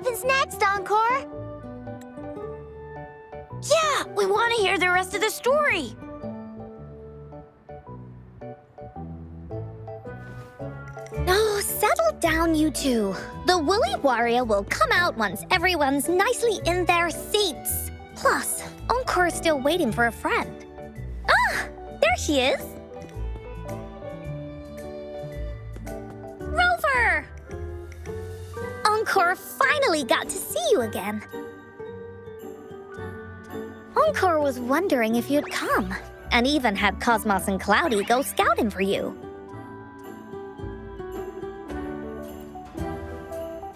happens next, Encore? Yeah, we want to hear the rest of the story. Oh, settle down, you two. The Woolly Warrior will come out once everyone's nicely in their seats. Plus, Encore's still waiting for a friend. Ah, there she is. Rover! Encore finally got to see you again. Encore was wondering if you'd come, and even had Cosmos and Cloudy go scouting for you.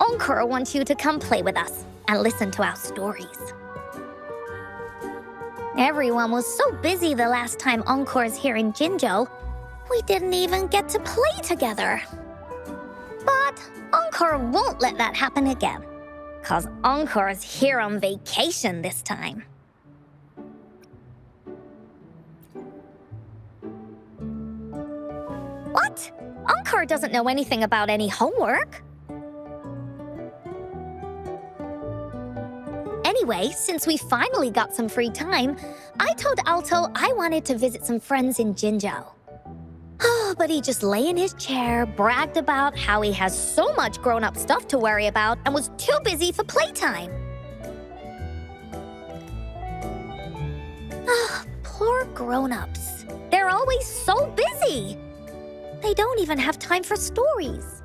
Encore wants you to come play with us and listen to our stories. Everyone was so busy the last time Encore's here in Jinzhou, we didn't even get to play together. But Encore won't let that happen again, 'cause Encore's here on vacation this time. What? Encore doesn't know anything about any homework. Anyway, since we finally got some free time, I told Alto I wanted to visit some friends in Jinzhou. Oh, but he just lay in his chair, bragged about how he has so much grown-up stuff to worry about, and was too busy for playtime. Ah, poor grown-ups. They're always so busy. They don't even have time for stories.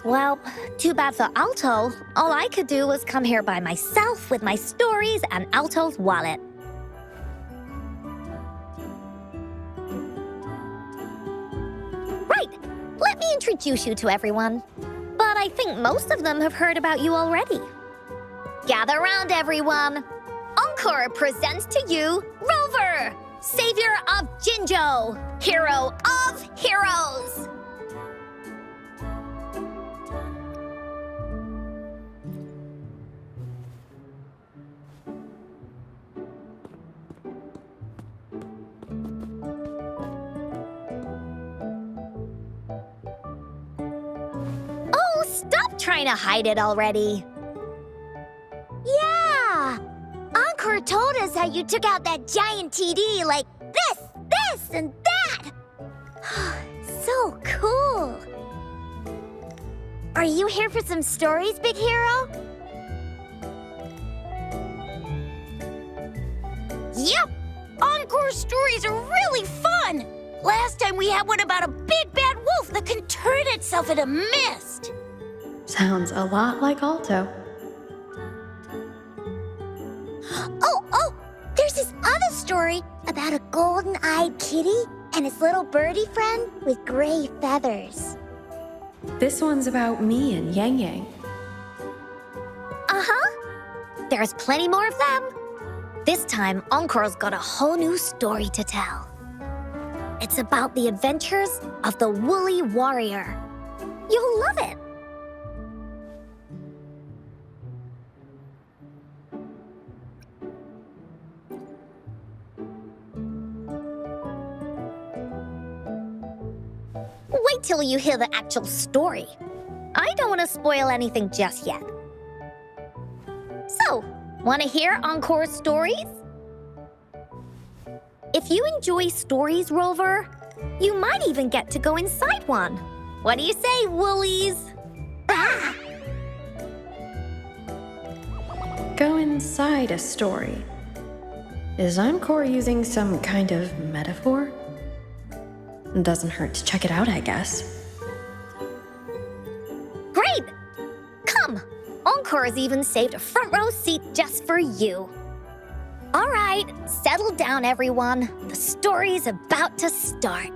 Well, too bad for Alto. All I could do was come here by myself with my stories and Alto's wallet. Right, let me introduce you to everyone. But I think most of them have heard about you already. Gather round, everyone. Encore presents to you Rover, savior of Jinzhou, hero of heroes. Oh, stop trying to hide it already. Yeah! Encore told us how you took out that giant TD like this, and that! So cool! Are you here for some stories, Big Hero? Yep! Encore stories are really fun! Last time we had one about a big bad wolf that can turn itself into mist. Sounds a lot like Alto. Oh, there's this other story about a golden-eyed kitty and his little birdie friend with gray feathers. This one's about me and Yang Yang. Uh-huh. There's plenty more of them. This time, Encore's got a whole new story to tell. It's about the adventures of the Woolly Warrior. You'll love it. Wait till you hear the actual story. I don't want to spoil anything just yet. So, want to hear Encore's stories? If you enjoy stories, Rover, you might even get to go inside one. What do you say, Woolies? Ah! Go inside a story. Is Encore using some kind of metaphor? Doesn't hurt to check it out, I guess. Great! Come! Encore has even saved a front row seat just for you. All right, settle down, everyone. The story's about to start.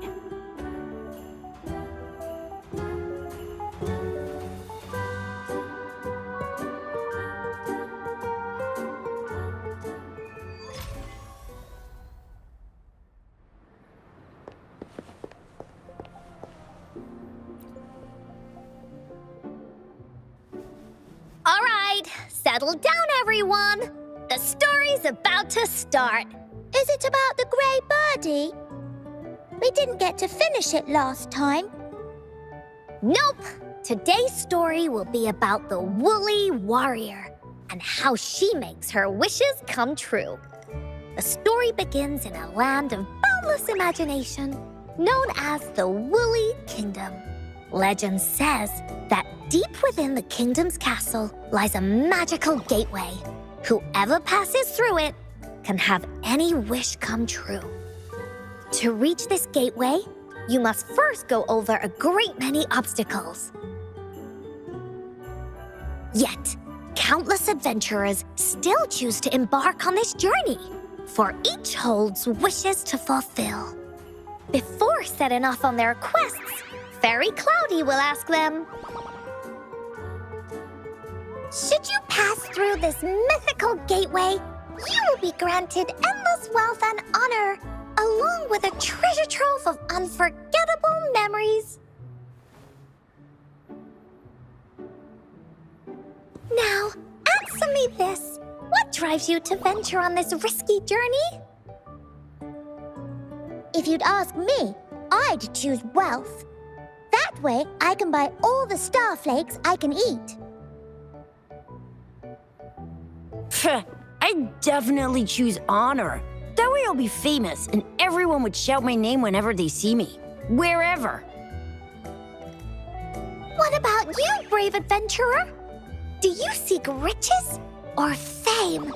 All right, settle down, everyone. The story's about to start. Is it about the grey birdie? We didn't get to finish it last time. Nope. Today's story will be about the woolly warrior and how she makes her wishes come true. The story begins in a land of boundless imagination known as the Woolly Kingdom. Legend says that deep within the kingdom's castle lies a magical gateway. Whoever passes through it can have any wish come true. To reach this gateway, you must first go over a great many obstacles. Yet, countless adventurers still choose to embark on this journey, for each holds wishes to fulfill. Before setting off on their quests, Fairy Cloudy will ask them, should you pass through this mythical gateway, you will be granted endless wealth and honor, along with a treasure trove of unforgettable memories. Now, answer me this. What drives you to venture on this risky journey? If you'd ask me, I'd choose wealth. That way, I can buy all the star flakes I can eat. I'd definitely choose honor. That way I'll be famous and everyone would shout my name whenever they see me, wherever. What about you, brave adventurer? Do you seek riches or fame?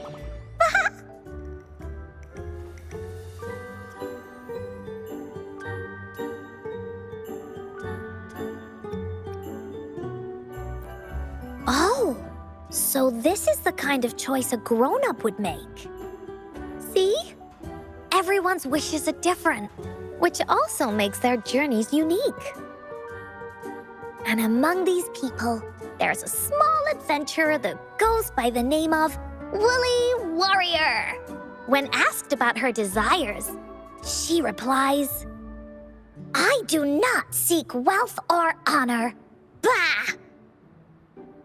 Oh, so this is the kind of choice a grown-up would make. See? Everyone's wishes are different, which also makes their journeys unique. And among these people, there's a small adventurer that goes by the name of Woolly Warrior. When asked about her desires, she replies, I do not seek wealth or honor. Bah!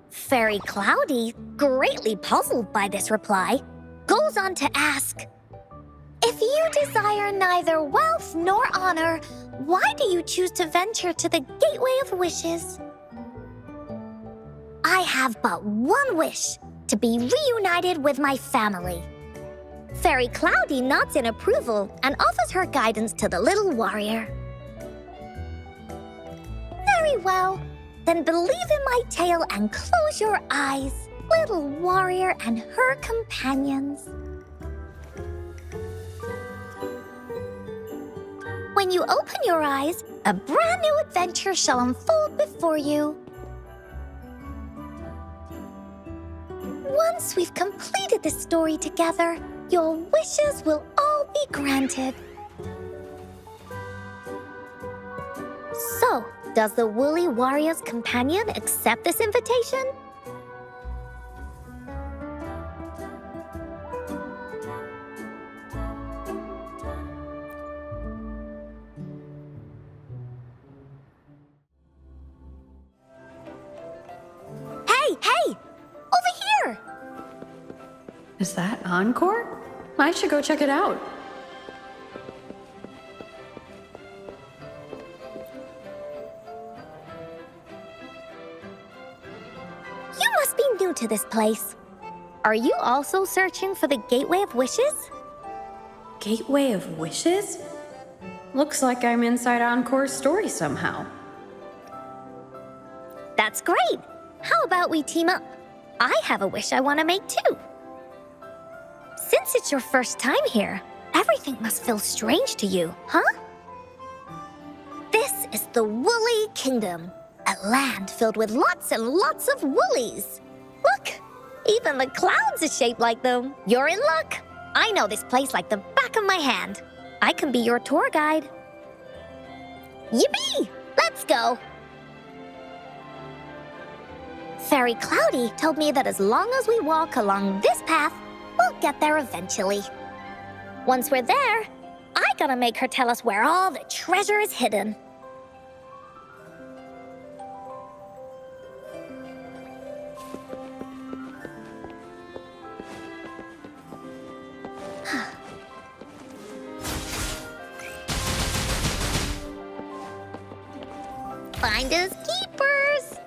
Fairy Cloudy, greatly puzzled by this reply, goes on to ask, if you desire neither wealth nor honor, why do you choose to venture to the Gateway of Wishes? I have but one wish, to be reunited with my family. Fairy Cloudy nods in approval and offers her guidance to the little warrior. Very well. Then believe in my tale and close your eyes, little warrior and her companions. When you open your eyes, a brand new adventure shall unfold before you. Once we've completed this story together, your wishes will all be granted. So, does the Woolly Warrior's companion accept this invitation? Hey! Over here! Is that Encore? I should go check it out. You must be new to this place. Are you also searching for the Gateway of Wishes? Gateway of Wishes? Looks like I'm inside Encore's story somehow. That's great! How about we team up? I have a wish I want to make too. Since it's your first time here, everything must feel strange to you, huh? This is the Woolly Kingdom, a land filled with lots and lots of woolies. Look, even the clouds are shaped like them. You're in luck. I know this place like the back of my hand. I can be your tour guide. Yippee! Let's go. Fairy Cloudy told me that as long as we walk along this path, we'll get there eventually. Once we're there, I gotta make her tell us where all the treasure is hidden. Finders keepers.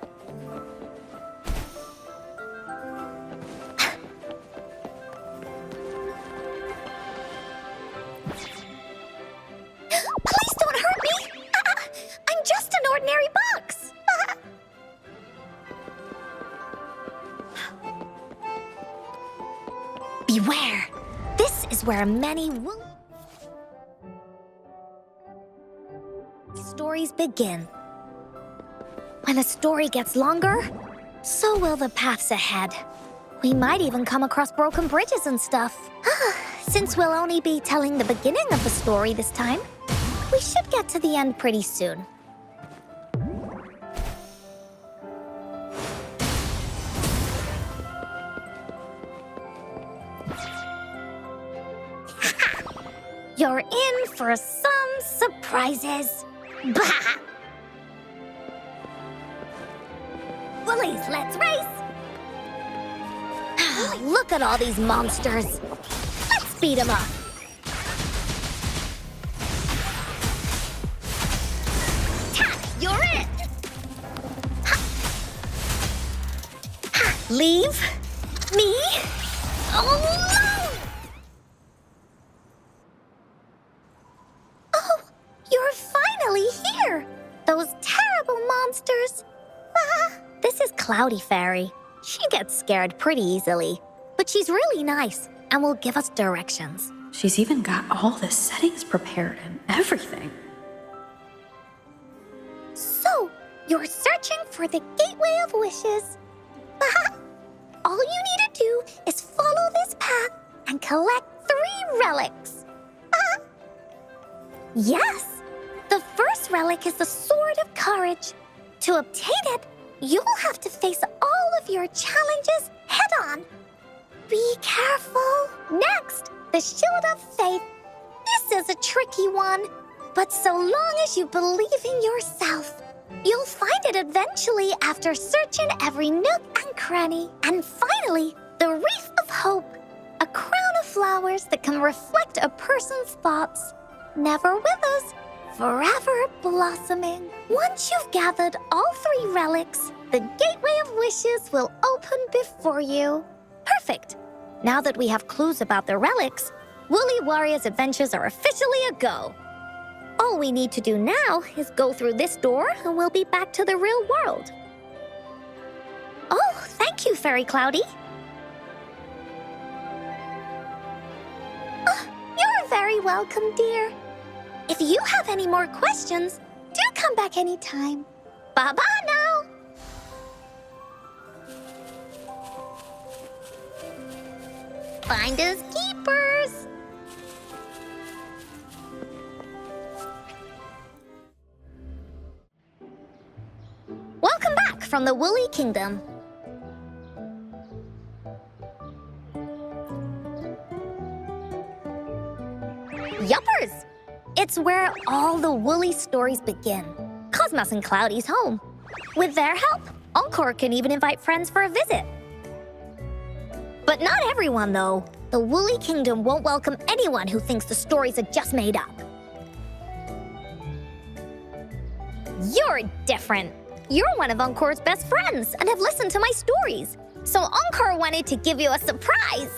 where many stories begin. When a story gets longer, so will the paths ahead. We might even come across broken bridges and stuff. Since we'll only be telling the beginning of the story this time, we should get to the end pretty soon. You're in for some surprises. Bah! Bullies, let's race! Look at all these monsters. Let's beat them up. Tack, you're it! Ha. Ha. Leave me alone! Oh, you're finally here! Those terrible monsters! This is Cloudy Fairy. She gets scared pretty easily, but she's really nice and will give us directions. She's even got all the settings prepared and everything. So, you're searching for the Gateway of Wishes. All you need to do is follow this path and collect 3 relics. Yes, the first relic is the Sword of Courage. To obtain it, you'll have to face all of your challenges head-on. Be careful. Next, the Shield of Faith. This is a tricky one, but so long as you believe in yourself, you'll find it eventually after searching every nook and cranny. And finally, the Wreath of Hope, a crown of flowers that can reflect a person's thoughts. Never withers, forever blossoming. Once you've gathered all 3 relics, the Gateway of Wishes will open before you. Perfect. Now that we have clues about the relics, Woolly Warrior's adventures are officially a go. All we need to do now is go through this door and we'll be back to the real world. Oh, thank you, Fairy Cloudy. Oh, you're very welcome, dear. If you have any more questions, do come back anytime. Bye-bye now. Finders keepers. Welcome back from the Woolly Kingdom. Yuppers! It's where all the Woolly stories begin. Cosmos and Cloudy's home. With their help, Encore can even invite friends for a visit. But not everyone, though. The Woolly Kingdom won't welcome anyone who thinks the stories are just made up. You're different. You're one of Encore's best friends and have listened to my stories. So Encore wanted to give you a surprise.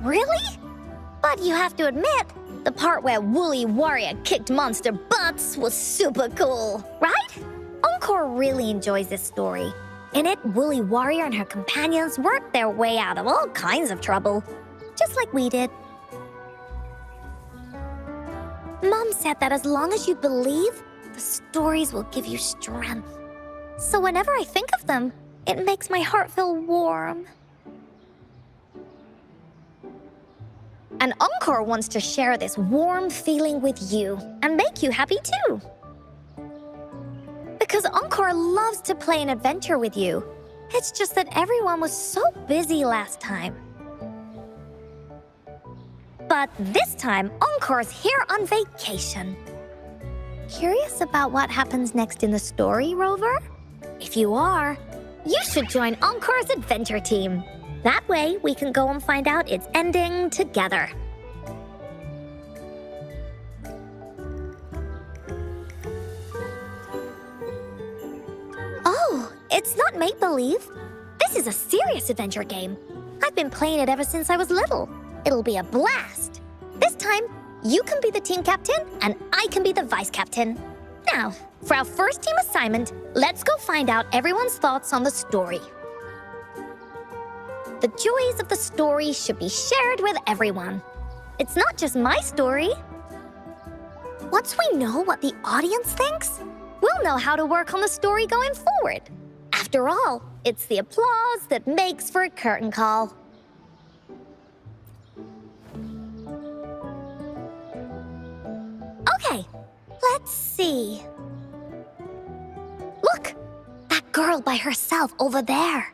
Really? But you have to admit, the part where Woolly Warrior kicked monster butts was super cool, right? Encore really enjoys this story. In it, Woolly Warrior and her companions worked their way out of all kinds of trouble, just like we did. Mom said that as long as you believe, the stories will give you strength. So whenever I think of them, it makes my heart feel warm. And Encore wants to share this warm feeling with you and make you happy too. Because Encore loves to play an adventure with you. It's just that everyone was so busy last time. But this time, Encore's here on vacation. Curious about what happens next in the story, Rover? If you are, you should join Encore's adventure team. That way, we can go and find out its ending together. Oh, it's not make-believe. This is a serious adventure game. I've been playing it ever since I was little. It'll be a blast. This time, you can be the team captain and I can be the vice captain. Now, For our first team assignment, let's go find out everyone's thoughts on the story. The joys of the story should be shared with everyone. It's not just my story. Once we know what the audience thinks, we'll know how to work on the story going forward. After all, it's the applause that makes for a curtain call. Okay, let's see. Look, that girl by herself over there.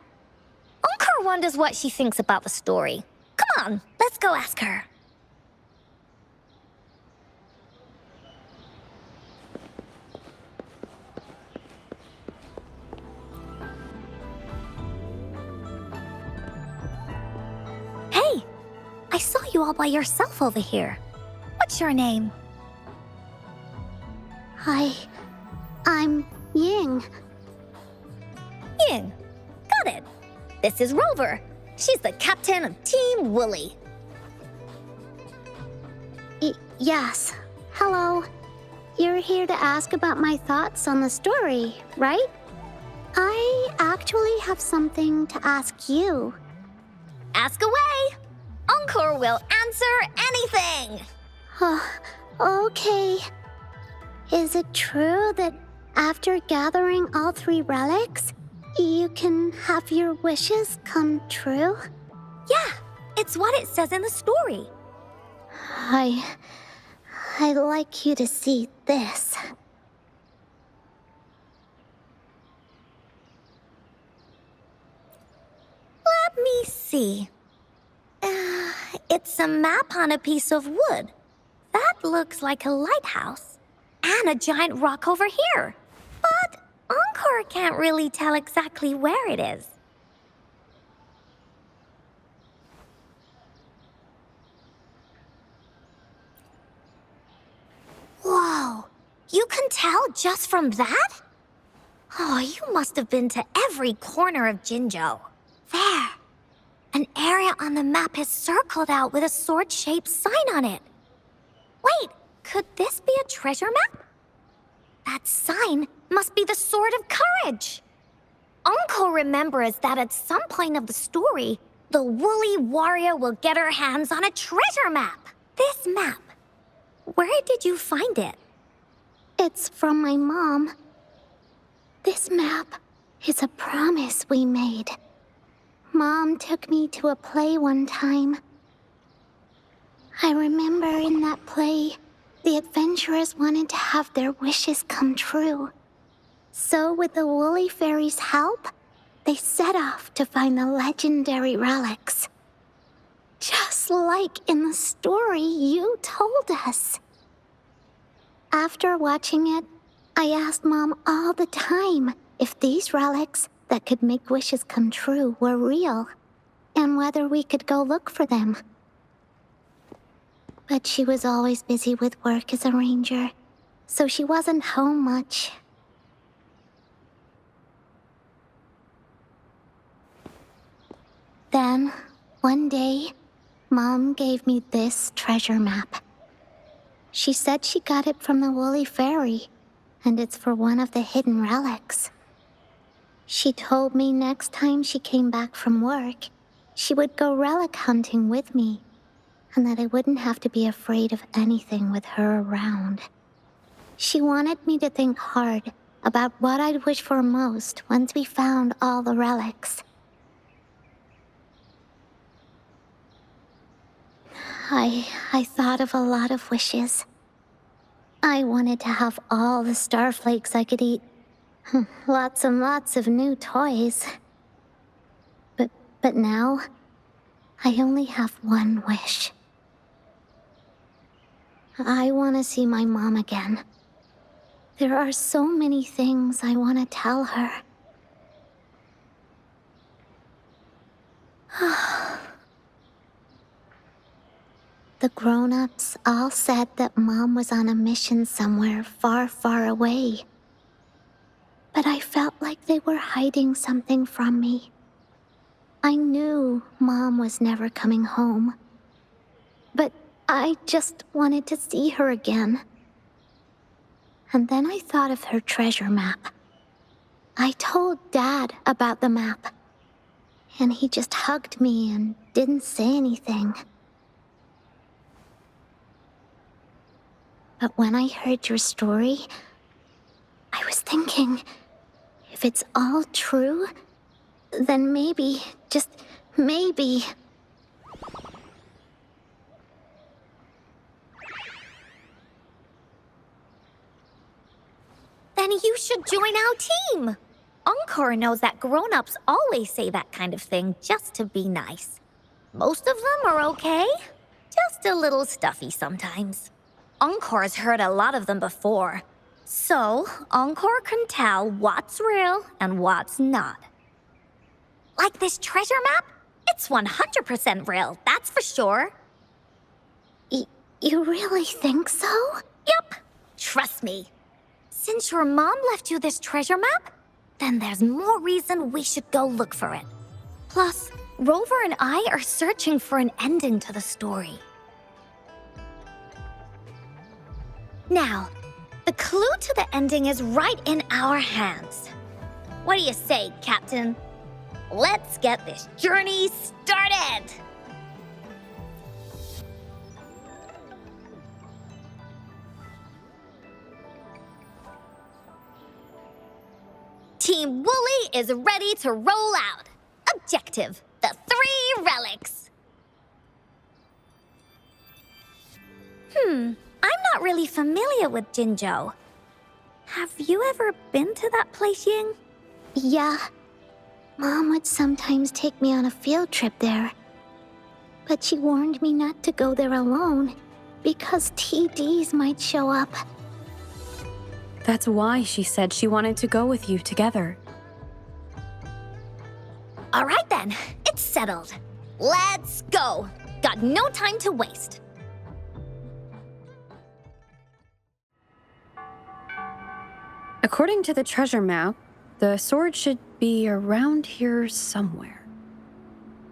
Encore wonders what she thinks about the story. Come on, let's go ask her. Hey, I saw you all by yourself over here. What's your name? I'm Ying. Ying. Got it. This is Rover. She's the captain of Team Woolly. Yes. Hello. You're here to ask about my thoughts on the story, right? I actually have something to ask you. Ask away. Encore will answer anything. Okay. Is it true that after gathering all 3 relics, you can have your wishes come true? Yeah, it's what it says in the story. I'd like you to see this. Let me see. It's a map on a piece of wood. That looks like a lighthouse. And a giant rock over here. But Encore can't really tell exactly where it is. Whoa, you can tell just from that? Oh, you must have been to every corner of Jinzhou. There, an area on the map is circled out with a sword-shaped sign on it. Wait, could this be a treasure map? That sign must be the Sword of Courage. Encore remembers that at some point of the story, the woolly warrior will get her hands on a treasure map. This map, where did you find it? It's from my mom. This map is a promise we made. Mom took me to a play one time. I remember in that play, the adventurers wanted to have their wishes come true. So with the Woolly Fairy's help, they set off to find the legendary relics. Just like in the story you told us. After watching it, I asked Mom all the time if these relics that could make wishes come true were real, and whether we could go look for them. But she was always busy with work as a ranger, so she wasn't home much. Then, one day, Mom gave me this treasure map. She said she got it from the Woolly Fairy, and it's for one of the hidden relics. She told me next time she came back from work, she would go relic hunting with me, and that I wouldn't have to be afraid of anything with her around. She wanted me to think hard about what I'd wish for most once we found all the relics. I thought of a lot of wishes. I wanted to have all the starflakes I could eat. Lots and lots of new toys. But now, I only have one wish. I want to see my mom again. There are so many things I want to tell her. The grown-ups all said that Mom was on a mission somewhere far, far away. But I felt like they were hiding something from me. I knew Mom was never coming home. But I just wanted to see her again. And then I thought of her treasure map. I told Dad about the map, and he just hugged me and didn't say anything. But when I heard your story, I was thinking, if it's all true, then maybe, just maybe... Then you should join our team. Encore knows that grown-ups always say that kind of thing just to be nice. Most of them are okay, just a little stuffy sometimes. Encore's heard a lot of them before, so Encore can tell what's real and what's not. Like this treasure map? It's 100% real, that's for sure. You really think so? Yep, trust me. Since your mom left you this treasure map, then there's more reason we should go look for it. Plus, Rover and I are searching for an ending to the story. Now, the clue to the ending is right in our hands. What do you say, Captain? Let's get this journey started! Team Wooly is ready to roll out. Objective, the 3 relics. I'm not really familiar with Jinzhou. Have you ever been to that place, Ying? Yeah. Mom would sometimes take me on a field trip there. But she warned me not to go there alone, because TDs might show up. That's why she said she wanted to go with you together. All right then, it's settled. Let's go. Got no time to waste. According to the treasure map, the sword should be around here somewhere.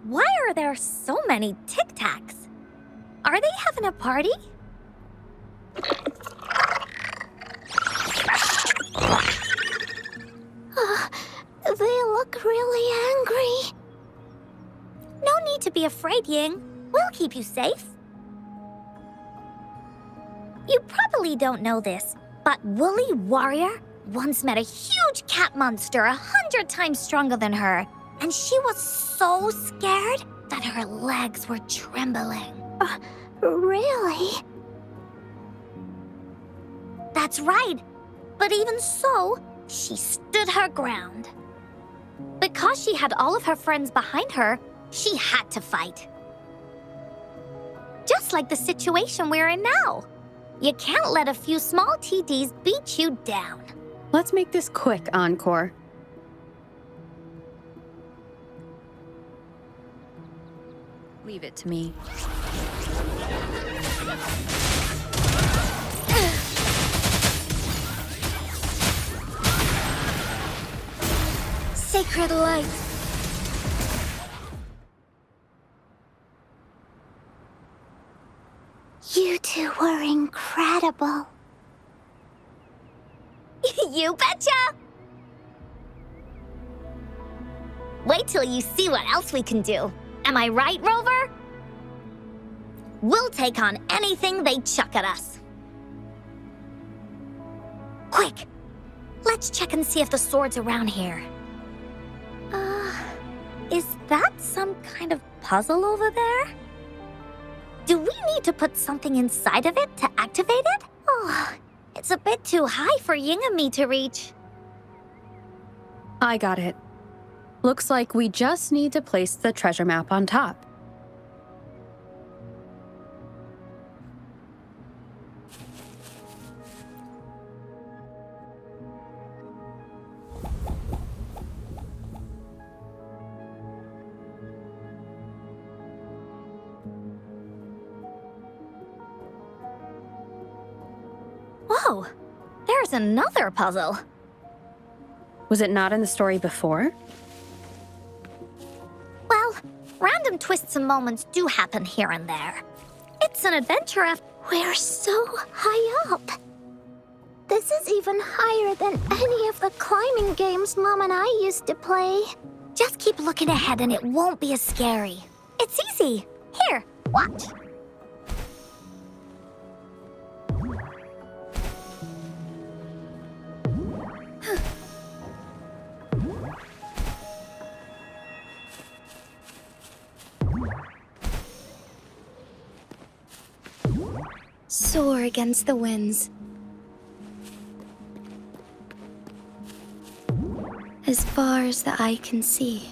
Why are there so many Tic Tacs? Are they having a party? They look really angry. No need to be afraid, Ying. We'll keep you safe. You probably don't know this, but Woolly Warrior once met a huge cat monster 100 times stronger than her, and she was so scared that her legs were trembling. Really? That's right. But even so, she stood her ground. Because she had all of her friends behind her, she had to fight. Just like the situation we're in now. You can't let a few small TDs beat you down. Let's make this quick, Encore. Leave it to me. Sacred light. You two were incredible. You betcha! Wait till you see what else we can do. Am I right, Rover? We'll take on anything they chuck at us. Quick! Let's check and see if the sword's around here. Is that some kind of puzzle over there? Do we need to put something inside of it to activate it? Oh, it's a bit too high for Ying and me to reach. I got it. Looks like we just need to place the treasure map on top. Whoa, there's another puzzle. Was it not in the story before? Well, random twists and moments do happen here and there. It's an adventure after... We're so high up. This is even higher than any of the climbing games Mom and I used to play. Just keep looking ahead and it won't be as scary. It's easy. Here, watch. Soar against the winds. As far as the eye can see.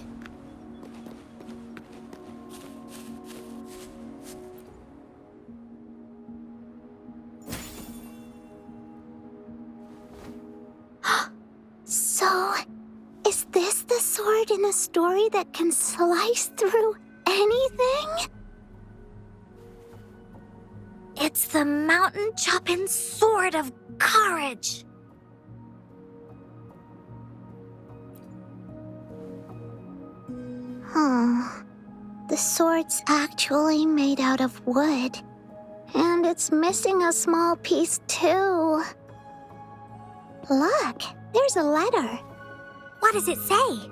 So, is this the sword in a story that can slice through anything? It's the mountain-chopping sword of courage. Huh. The sword's actually made out of wood. And it's missing a small piece, too. Look, there's a letter. What does it say?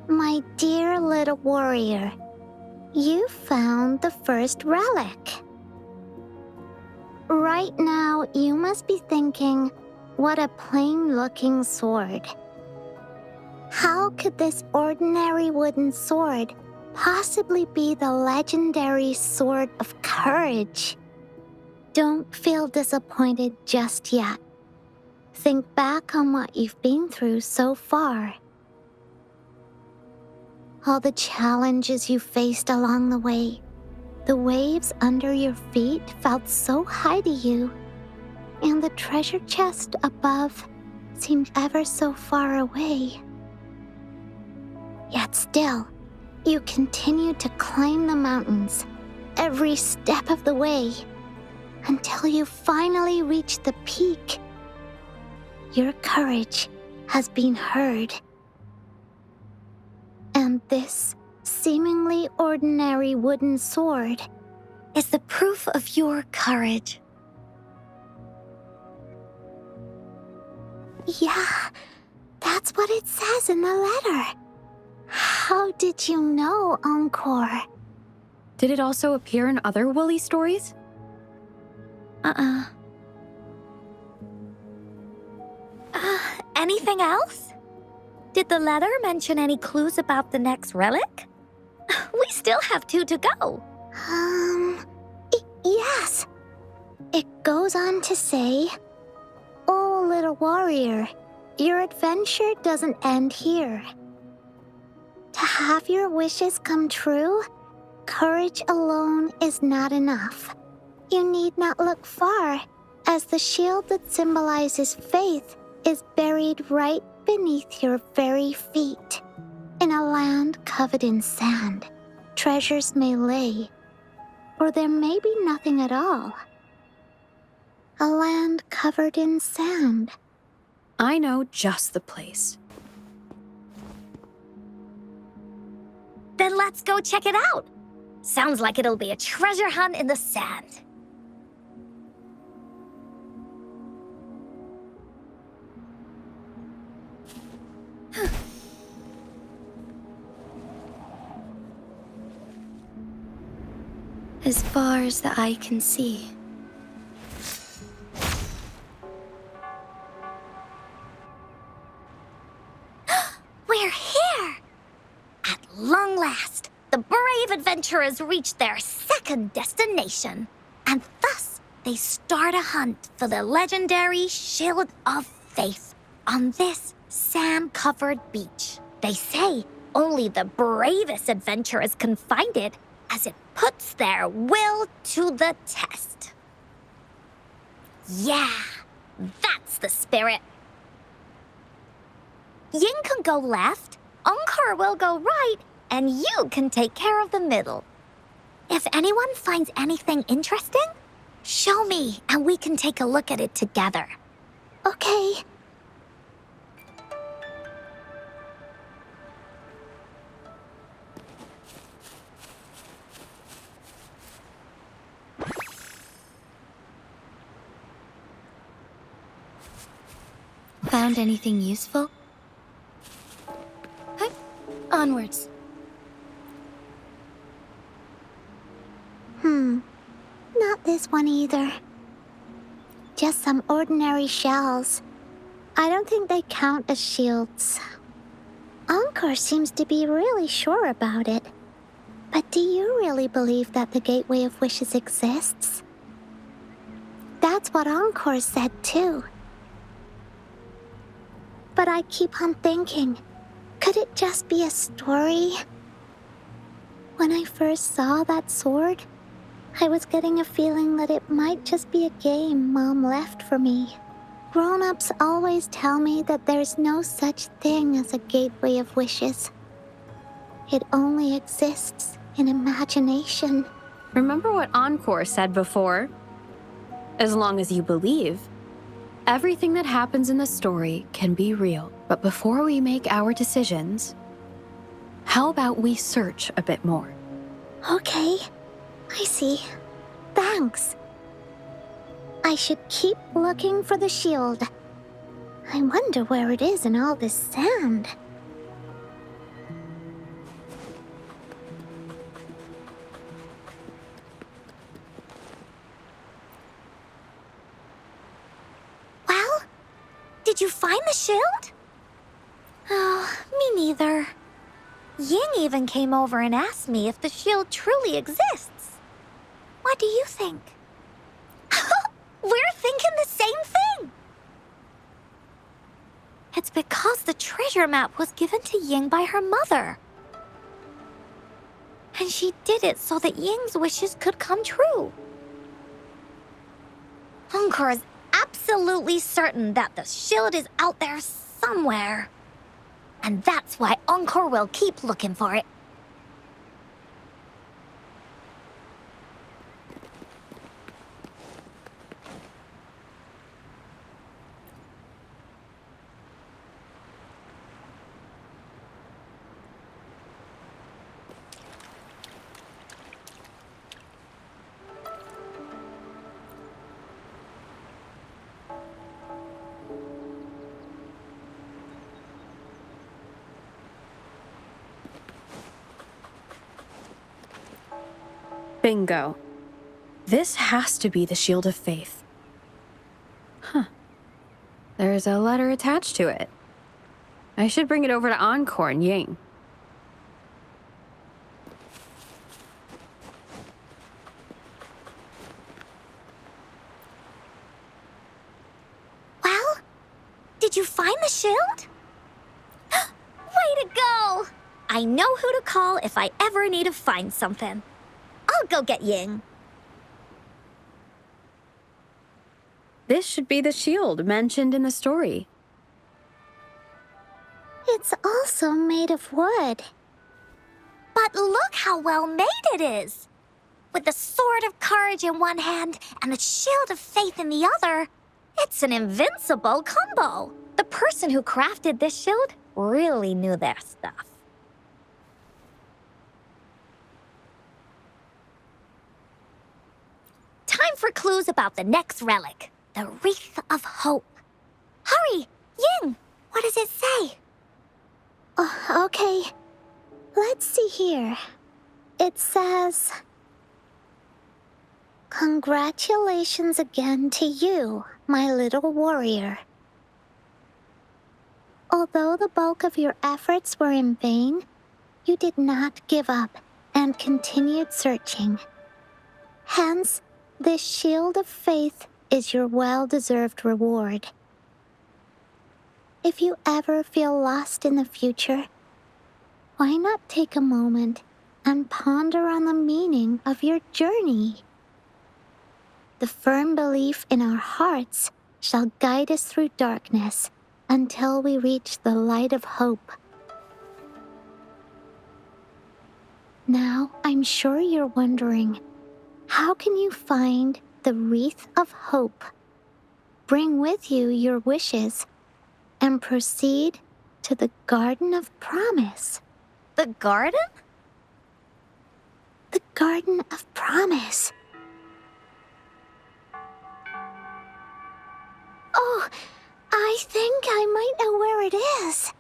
My dear little warrior, you found the first relic. Right now, you must be thinking, what a plain-looking sword. How could this ordinary wooden sword possibly be the legendary sword of courage? Don't feel disappointed just yet. Think back on what you've been through so far. All the challenges you faced along the way. The waves under your feet felt so high to you, and the treasure chest above seemed ever so far away. Yet still, you continued to climb the mountains, every step of the way, until you finally reached the peak. Your courage has been heard. And this seemingly ordinary wooden sword Is the proof of your courage. Yeah, that's what it says in the letter. How did you know, Encore? Did it also appear in other Woolly stories? Anything else? Did the letter mention any clues about the next relic? We still have 2 to go. Yes. It goes on to say, "Oh, little warrior, your adventure doesn't end here. To have your wishes come true, courage alone is not enough. You need not look far, as the shield that symbolizes faith is buried right beneath your very feet. In a land covered in sand, treasures may lay, or there may be nothing at all. A land covered in sand." I know just the place. Then let's go check it out. Sounds like it'll be a treasure hunt in the sand. As far as the eye can see. We're here! At long last, the brave adventurers reach their second destination. And thus, they start a hunt for the legendary Shield of Faith on this sand-covered beach. They say only the bravest adventurers can find it, as it puts their will to the test. Yeah, that's the spirit. Ying can go left, Encore will go right, and you can take care of the middle. If anyone finds anything interesting, show me and we can take a look at it together. Okay. Found anything useful? Huh? Onwards. Not this one either. Just some ordinary shells. I don't think they count as shields. Encore seems to be really sure about it. But do you really believe that the Gateway of Wishes exists? That's what Encore said too. But I keep on thinking, could it just be a story? When I first saw that sword, I was getting a feeling that it might just be a game Mom left for me. Grown-ups always tell me that there's no such thing as a Gateway of Wishes. It only exists in imagination. Remember what Encore said before? As long as you believe, everything that happens in the story can be real. But before we make our decisions, how about we search a bit more? Okay, I see. Thanks. I should keep looking for the shield. I wonder where it is in all this sand. Well, did you find the shield? Oh, me neither. Ying even came over and asked me if the shield truly exists. What do you think? We're thinking the same thing. It's because the treasure map was given to Ying by her mother. And she did it so that Ying's wishes could come true. Encore is absolutely certain that the shield is out there somewhere. And that's why Encore will keep looking for it. Bingo. This has to be the Shield of Faith. Huh. There's a letter attached to it. I should bring it over to Encore and Ying. Well, did you find the shield? Way to go! I know who to call if I ever need to find something. I'll go get Ying. This should be the shield mentioned in the story. It's also made of wood. But look how well made it is! With the sword of courage in one hand and the shield of faith in the other, it's an invincible combo. The person who crafted this shield really knew their stuff. Time for clues about the next relic, the Wreath of Hope. Hurry, Ying, what does it say? Okay. Let's see here. It says, "Congratulations again to you, my little warrior. Although the bulk of your efforts were in vain, you did not give up and continued searching. Hence, this shield of faith is your well-deserved reward. If you ever feel lost in the future, why not take a moment and ponder on the meaning of your journey? The firm belief in our hearts shall guide us through darkness until we reach the light of hope." Now, I'm sure you're wondering, how can you find the Wreath of Hope, bring with you your wishes, and proceed to the Garden of Promise? The garden? The Garden of Promise. Oh, I think I might know where it is.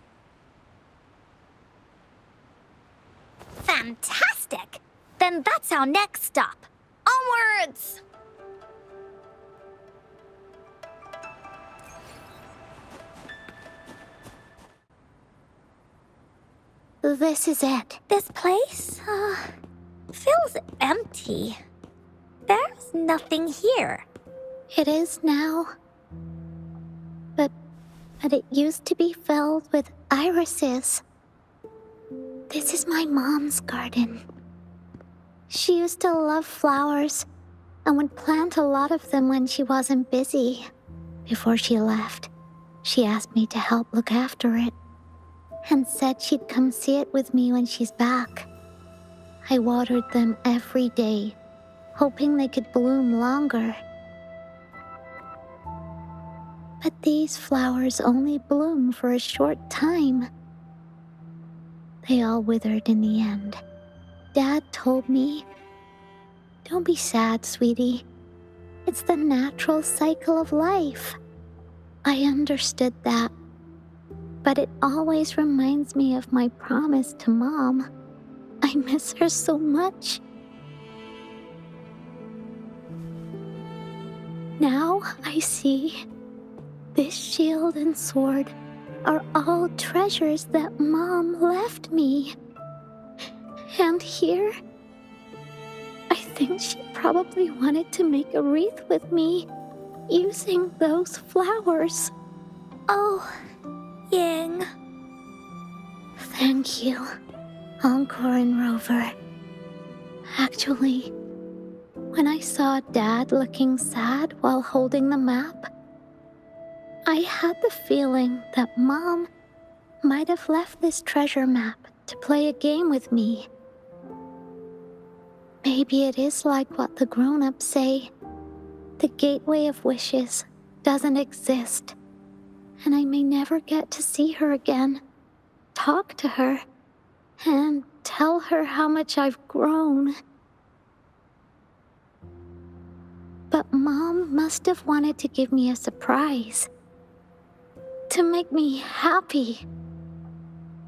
Fantastic! Then that's our next stop. Onwards! This is it. This place, feels empty. There's nothing here. It is now. But it used to be filled with irises. This is my mom's garden. She used to love flowers and would plant a lot of them when she wasn't busy. Before she left, she asked me to help look after it and said she'd come see it with me when she's back. I watered them every day, hoping they could bloom longer. But these flowers only bloom for a short time. They all withered in the end. Dad told me, "Don't be sad, sweetie. It's the natural cycle of life." I understood that, but it always reminds me of my promise to Mom. I miss her so much. Now I see this shield and sword are all treasures that Mom left me. And here, I think she probably wanted to make a wreath with me using those flowers. Oh, Ying. Thank you, Encore and Rover. Actually, when I saw Dad looking sad while holding the map, I had the feeling that Mom might have left this treasure map to play a game with me. Maybe it is like what the grown-ups say. The gateway of wishes doesn't exist, and I may never get to see her again, talk to her, and tell her how much I've grown. But Mom must have wanted to give me a surprise. To make me happy.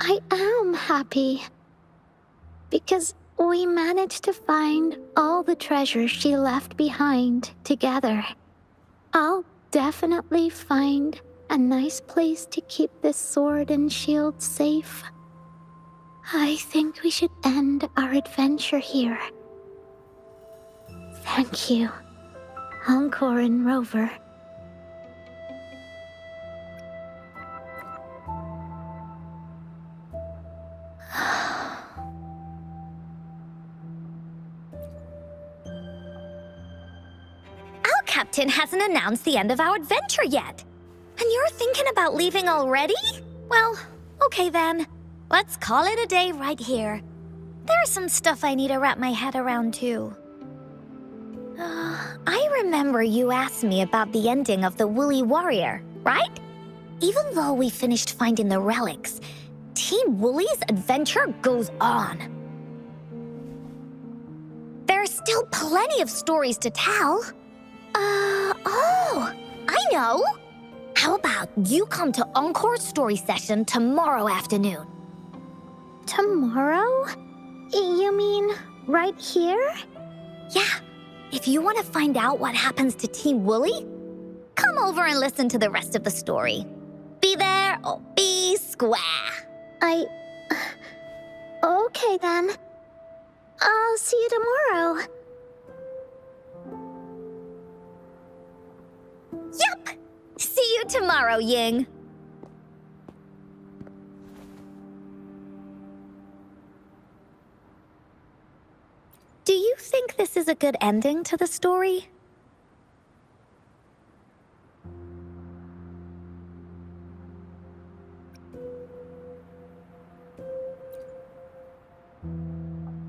I am happy. Because we managed to find all the treasures she left behind together. I'll definitely find a nice place to keep this sword and shield safe. I think we should end our adventure here. Thank you, Encore and Rover. Our captain hasn't announced the end of our adventure yet. And you're thinking about leaving already? Well, okay then. Let's call it a day right here. There's some stuff I need to wrap my head around too. I remember you asked me about the ending of the Woolly Warrior, right? Even though we finished finding the relics, Team Woolly's adventure goes on. There's still plenty of stories to tell. Oh, I know. How about you come to Encore's story session tomorrow afternoon? Tomorrow? You mean right here? Yeah, if you want to find out what happens to Team Woolly, come over and listen to the rest of the story. Be there or be square. Okay then. I'll see you tomorrow. Yup! See you tomorrow, Ying. Do you think this is a good ending to the story?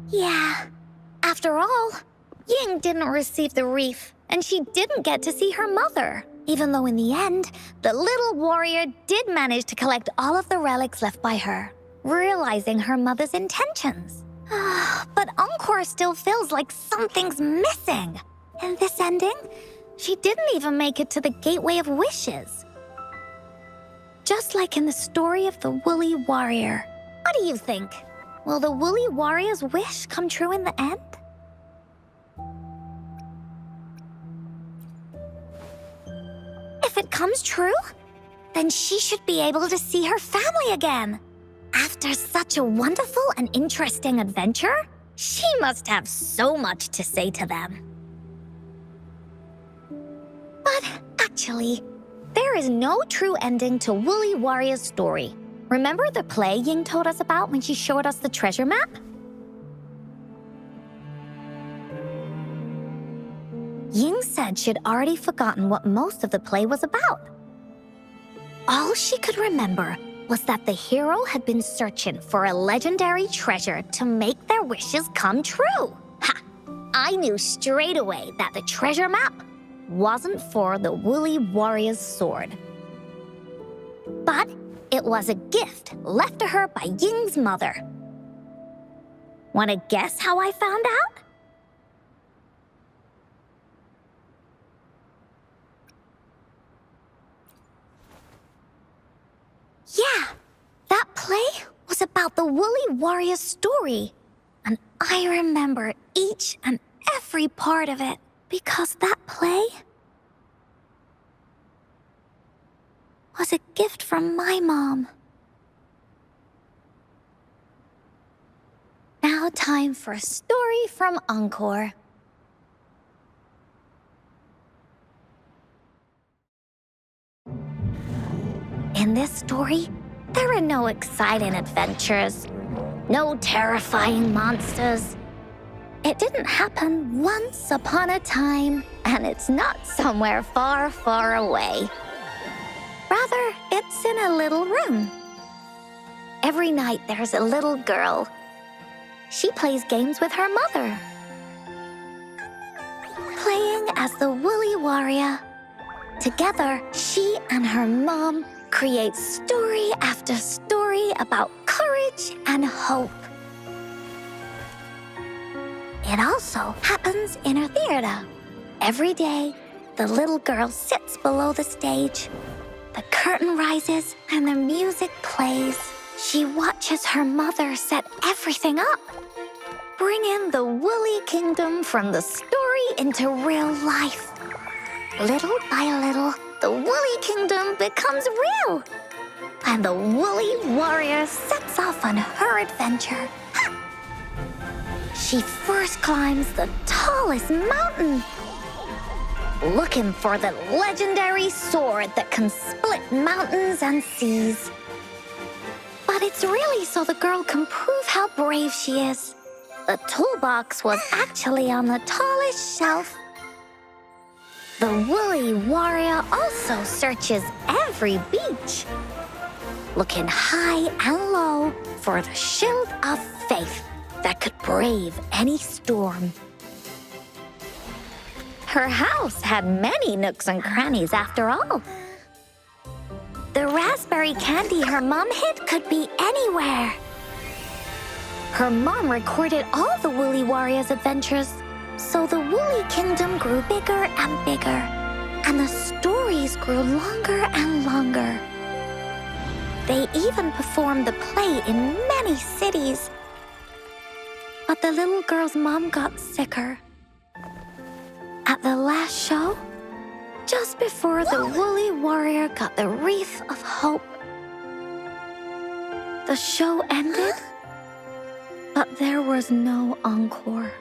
Yeah. After all, Ying didn't receive the wreath, and she didn't get to see her mother. Even though in the end, the little warrior did manage to collect all of the relics left by her, realizing her mother's intentions. But Encore still feels like something's missing. In this ending, she didn't even make it to the Gateway of Wishes. just like in the story of the Woolly Warrior. What do you think? Will the Woolly Warrior's wish come true in the end? If it comes true, then she should be able to see her family again. After such a wonderful and interesting adventure, she must have so much to say to them. But actually, there is no true ending to Woolly Warrior's story. Remember the play Ying told us about when she showed us the treasure map? Ying said she'd already forgotten what most of the play was about. All she could remember was that the hero had been searching for a legendary treasure to make their wishes come true. Ha! I knew straight away that the treasure map wasn't for the Woolly Warrior's sword. But it was a gift left to her by Ying's mother. Want to guess how I found out? Yeah, that play was about the Woolly Warrior's story. And I remember each and every part of it because that play was a gift from my mom. Now time for a story from Encore. In this story, there are no exciting adventures, no terrifying monsters. It didn't happen once upon a time, and it's not somewhere far, far away. Rather, it's in a little room. Every night there's a little girl. She plays games with her mother, playing as the Woolly Warrior. Together, she and her mom create story after story about courage and hope. It also happens in her theater. Every day, the little girl sits below the stage. The curtain rises and the music plays. She watches her mother set everything up, bringing the Woolly Kingdom from the story into real life. Little by little, the Woolly Kingdom becomes real, and the Woolly Warrior sets off on her adventure. Ha! She first climbs the tallest mountain, looking for the legendary sword that can split mountains and seas. But it's really so the girl can prove how brave she is. The toolbox was actually on the tallest shelf. The Woolly Warrior also searches every beach, looking high and low for the shield of faith that could brave any storm. Her house had many nooks and crannies after all. The raspberry candy her mom hid could be anywhere. Her mom recorded all the Woolly Warrior's adventures, so the Woolly Kingdom grew bigger and bigger, and the stories grew longer and longer. They even performed the play in many cities. But the little girl's mom got sicker. At the last show, just before the Woolly Warrior got the wreath of hope, the show ended, but there was no encore.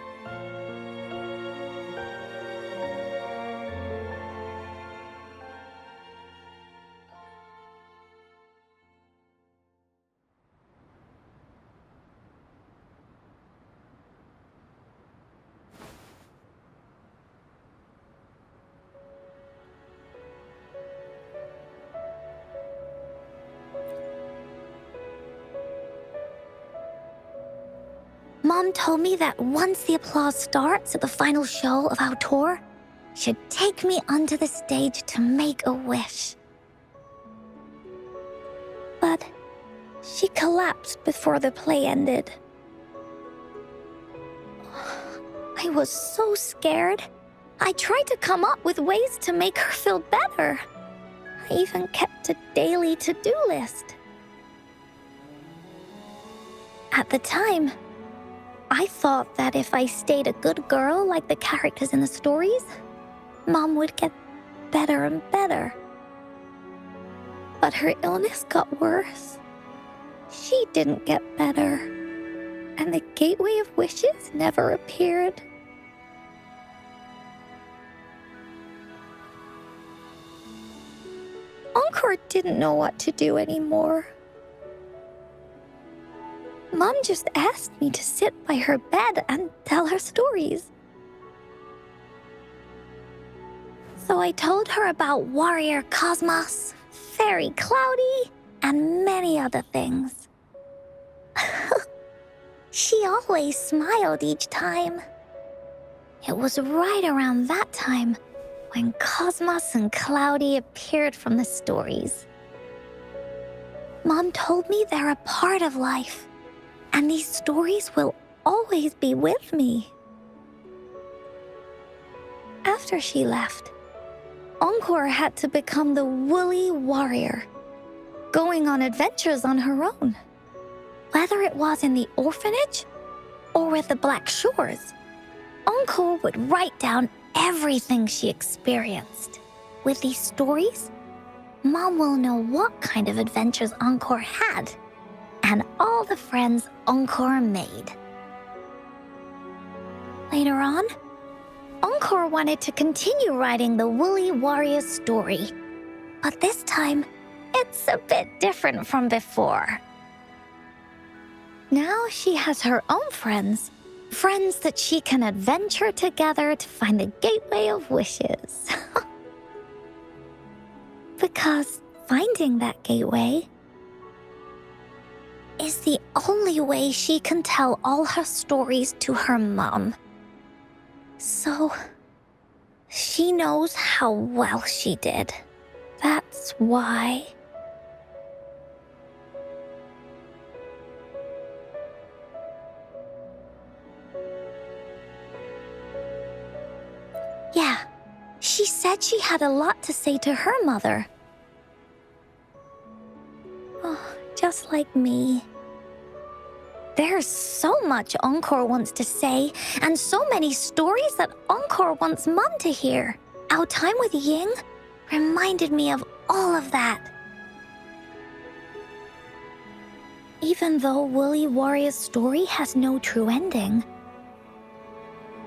Mom told me that once the applause starts at the final show of our tour, she'd take me onto the stage to make a wish. But she collapsed before the play ended. I was so scared. I tried to come up with ways to make her feel better. I even kept a daily to-do list. At the time, I thought that if I stayed a good girl like the characters in the stories, Mom would get better and better. But her illness got worse. She didn't get better, and the Gateway of Wishes never appeared. Encore didn't know what to do anymore. Mom just asked me to sit by her bed and tell her stories. So I told her about Warrior Cosmos, Fairy Cloudy, and many other things. She always smiled each time. It was right around that time when Cosmos and Cloudy appeared from the stories. Mom told me they're a part of life, and these stories will always be with me. After she left, Encore had to become the woolly warrior, going on adventures on her own. Whether it was in the orphanage or with the Black Shores, Encore would write down everything she experienced. With these stories, Mom will know what kind of adventures Encore had and all the friends Encore made. Later on, Encore wanted to continue writing the Woolly Warrior story, but this time, it's a bit different from before. Now she has her own friends that she can adventure together to find the Gateway of Wishes. Because finding that gateway is the only way she can tell all her stories to her mom. So, she knows how well she did. That's why. Yeah, she said she had a lot to say to her mother. Oh, just like me. There's so much Encore wants to say, and so many stories that Encore wants Mom to hear. Our time with Ying reminded me of all of that. Even though Woolly Warrior's story has no true ending,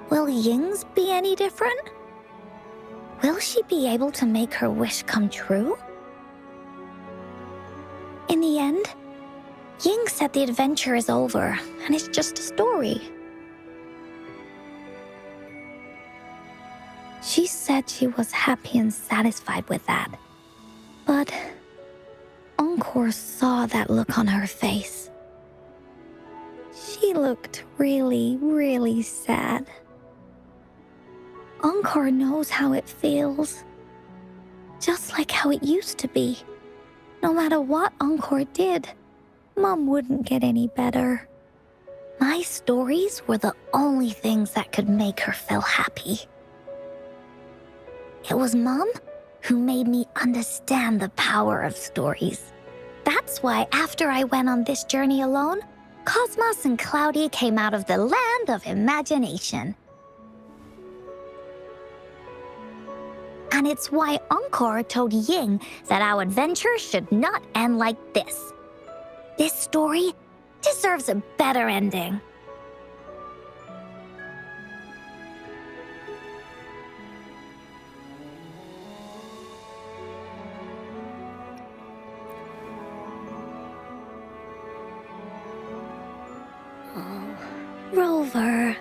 will Ying's be any different? Will she be able to make her wish come true? In the end, Ying said the adventure is over, and it's just a story. She said she was happy and satisfied with that. But Encore saw that look on her face. She looked really, really sad. Encore knows how it feels. Just like how it used to be. No matter what Encore did, Mom wouldn't get any better. My stories were the only things that could make her feel happy. It was Mom who made me understand the power of stories. That's why after I went on this journey alone, Cosmos and Cloudy came out of the land of imagination. And it's why Encore told Ying that our adventure should not end like this. This story deserves a better ending. Oh, Rover.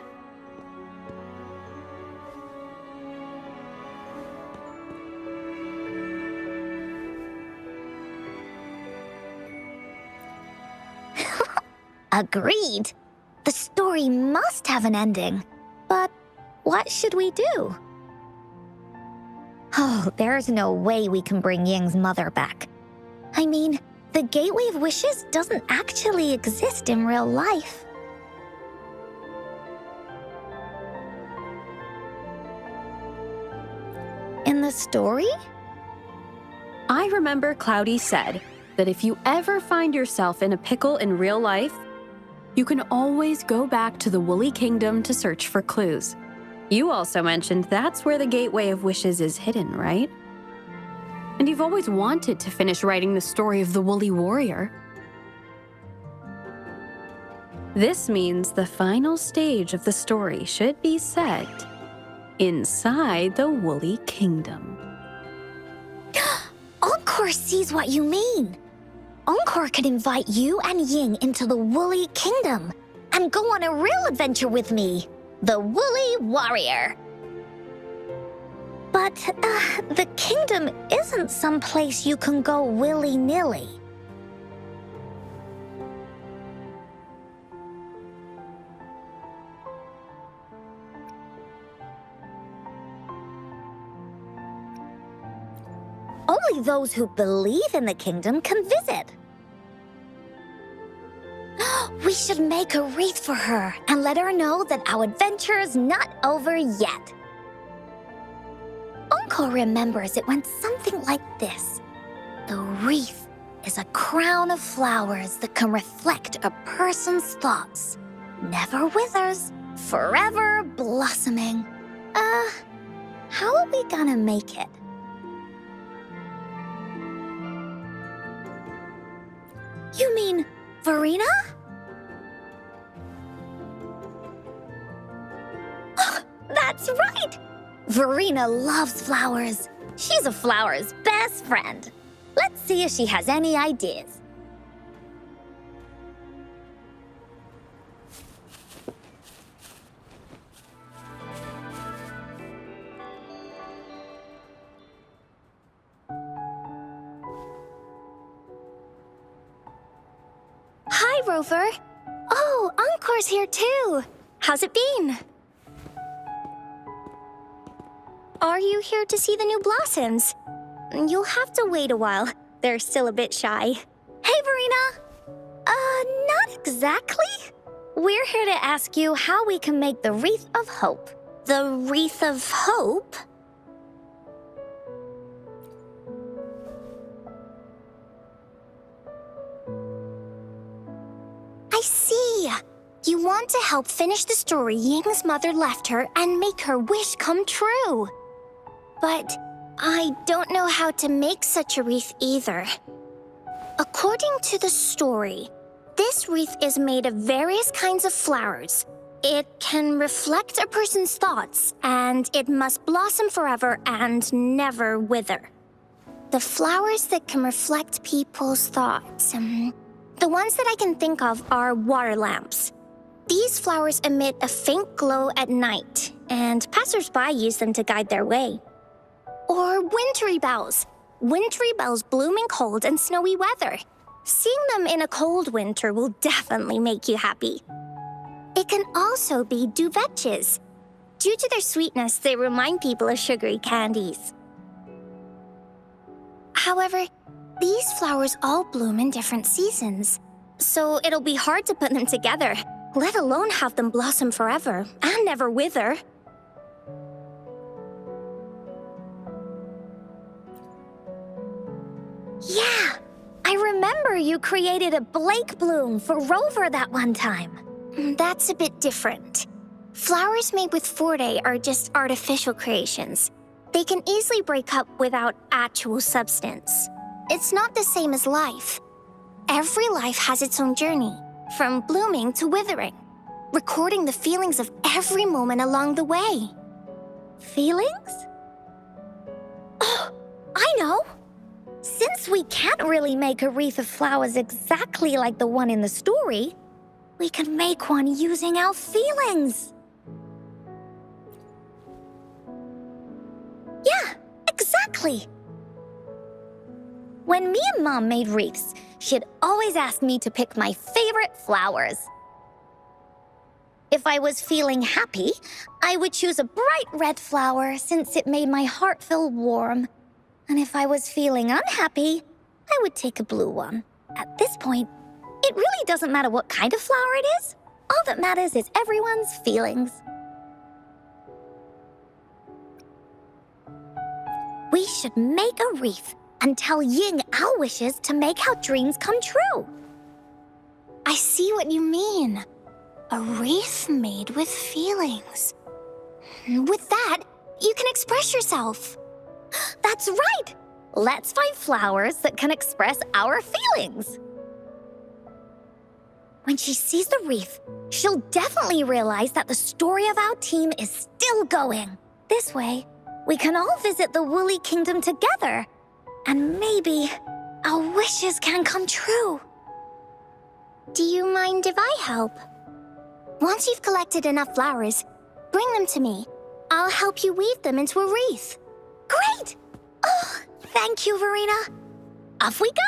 Agreed. The story must have an ending. But what should we do? Oh, there's no way we can bring Ying's mother back. I mean, the Gateway of Wishes doesn't actually exist in real life. In the story? I remember Cloudy said that if you ever find yourself in a pickle in real life, you can always go back to the Woolly Kingdom to search for clues. You also mentioned that's where the Gateway of Wishes is hidden, right? And you've always wanted to finish writing the story of the Woolly Warrior. This means the final stage of the story should be set inside the Woolly Kingdom. Encore sees what you mean. Encore could invite you and Ying into the Woolly Kingdom and go on a real adventure with me, the Woolly Warrior. But the kingdom isn't someplace you can go willy-nilly. Only those who believe in the kingdom can visit. We should make a wreath for her and let her know that our adventure is not over yet. Encore remembers it went something like this. The wreath is a crown of flowers that can reflect a person's thoughts. Never withers, forever blossoming. How are we gonna make it? You mean Verena? Oh, that's right! Verena loves flowers. She's a flower's best friend. Let's see if she has any ideas. Hi, Rover. Oh, Encore's here too. How's it been? Are you here to see the new blossoms? You'll have to wait a while. They're still a bit shy. Hey, Verena! Not exactly. We're here to ask you how we can make the Wreath of Hope. The Wreath of Hope? I see. You want to help finish the story Ying's mother left her and make her wish come true. But I don't know how to make such a wreath either. According to the story, this wreath is made of various kinds of flowers. It can reflect a person's thoughts, and it must blossom forever and never wither. The flowers that can reflect people's thoughts, the ones that I can think of are water lamps. These flowers emit a faint glow at night, and passers-by use them to guide their way. Or wintry bells. Wintry bells bloom in cold and snowy weather. Seeing them in a cold winter will definitely make you happy. It can also be duvetches. Due to their sweetness, they remind people of sugary candies. However, these flowers all bloom in different seasons, so it'll be hard to put them together, let alone have them blossom forever and never wither. Yeah, I remember you created a Blake bloom for Rover that one time. That's a bit different. Flowers made with Forte are just artificial creations. They can easily break up without actual substance. It's not the same as life. Every life has its own journey, from blooming to withering, recording the feelings of every moment along the way. Feelings? Oh, I know! Since we can't really make a wreath of flowers exactly like the one in the story, we can make one using our feelings. Yeah, exactly. When me and Mom made wreaths, she'd always ask me to pick my favorite flowers. If I was feeling happy, I would choose a bright red flower since it made my heart feel warm. And if I was feeling unhappy, I would take a blue one. At this point, it really doesn't matter what kind of flower it is. All that matters is everyone's feelings. We should make a wreath and tell Ying our wishes to make our dreams come true. I see what you mean. A wreath made with feelings. With that, you can express yourself. That's right! Let's find flowers that can express our feelings. When she sees the wreath, she'll definitely realize that the story of our team is still going. This way, we can all visit the Woolly Kingdom together, and maybe our wishes can come true. Do you mind if I help? Once you've collected enough flowers, bring them to me. I'll help you weave them into a wreath. Great! Oh, thank you, Verena. Off we go!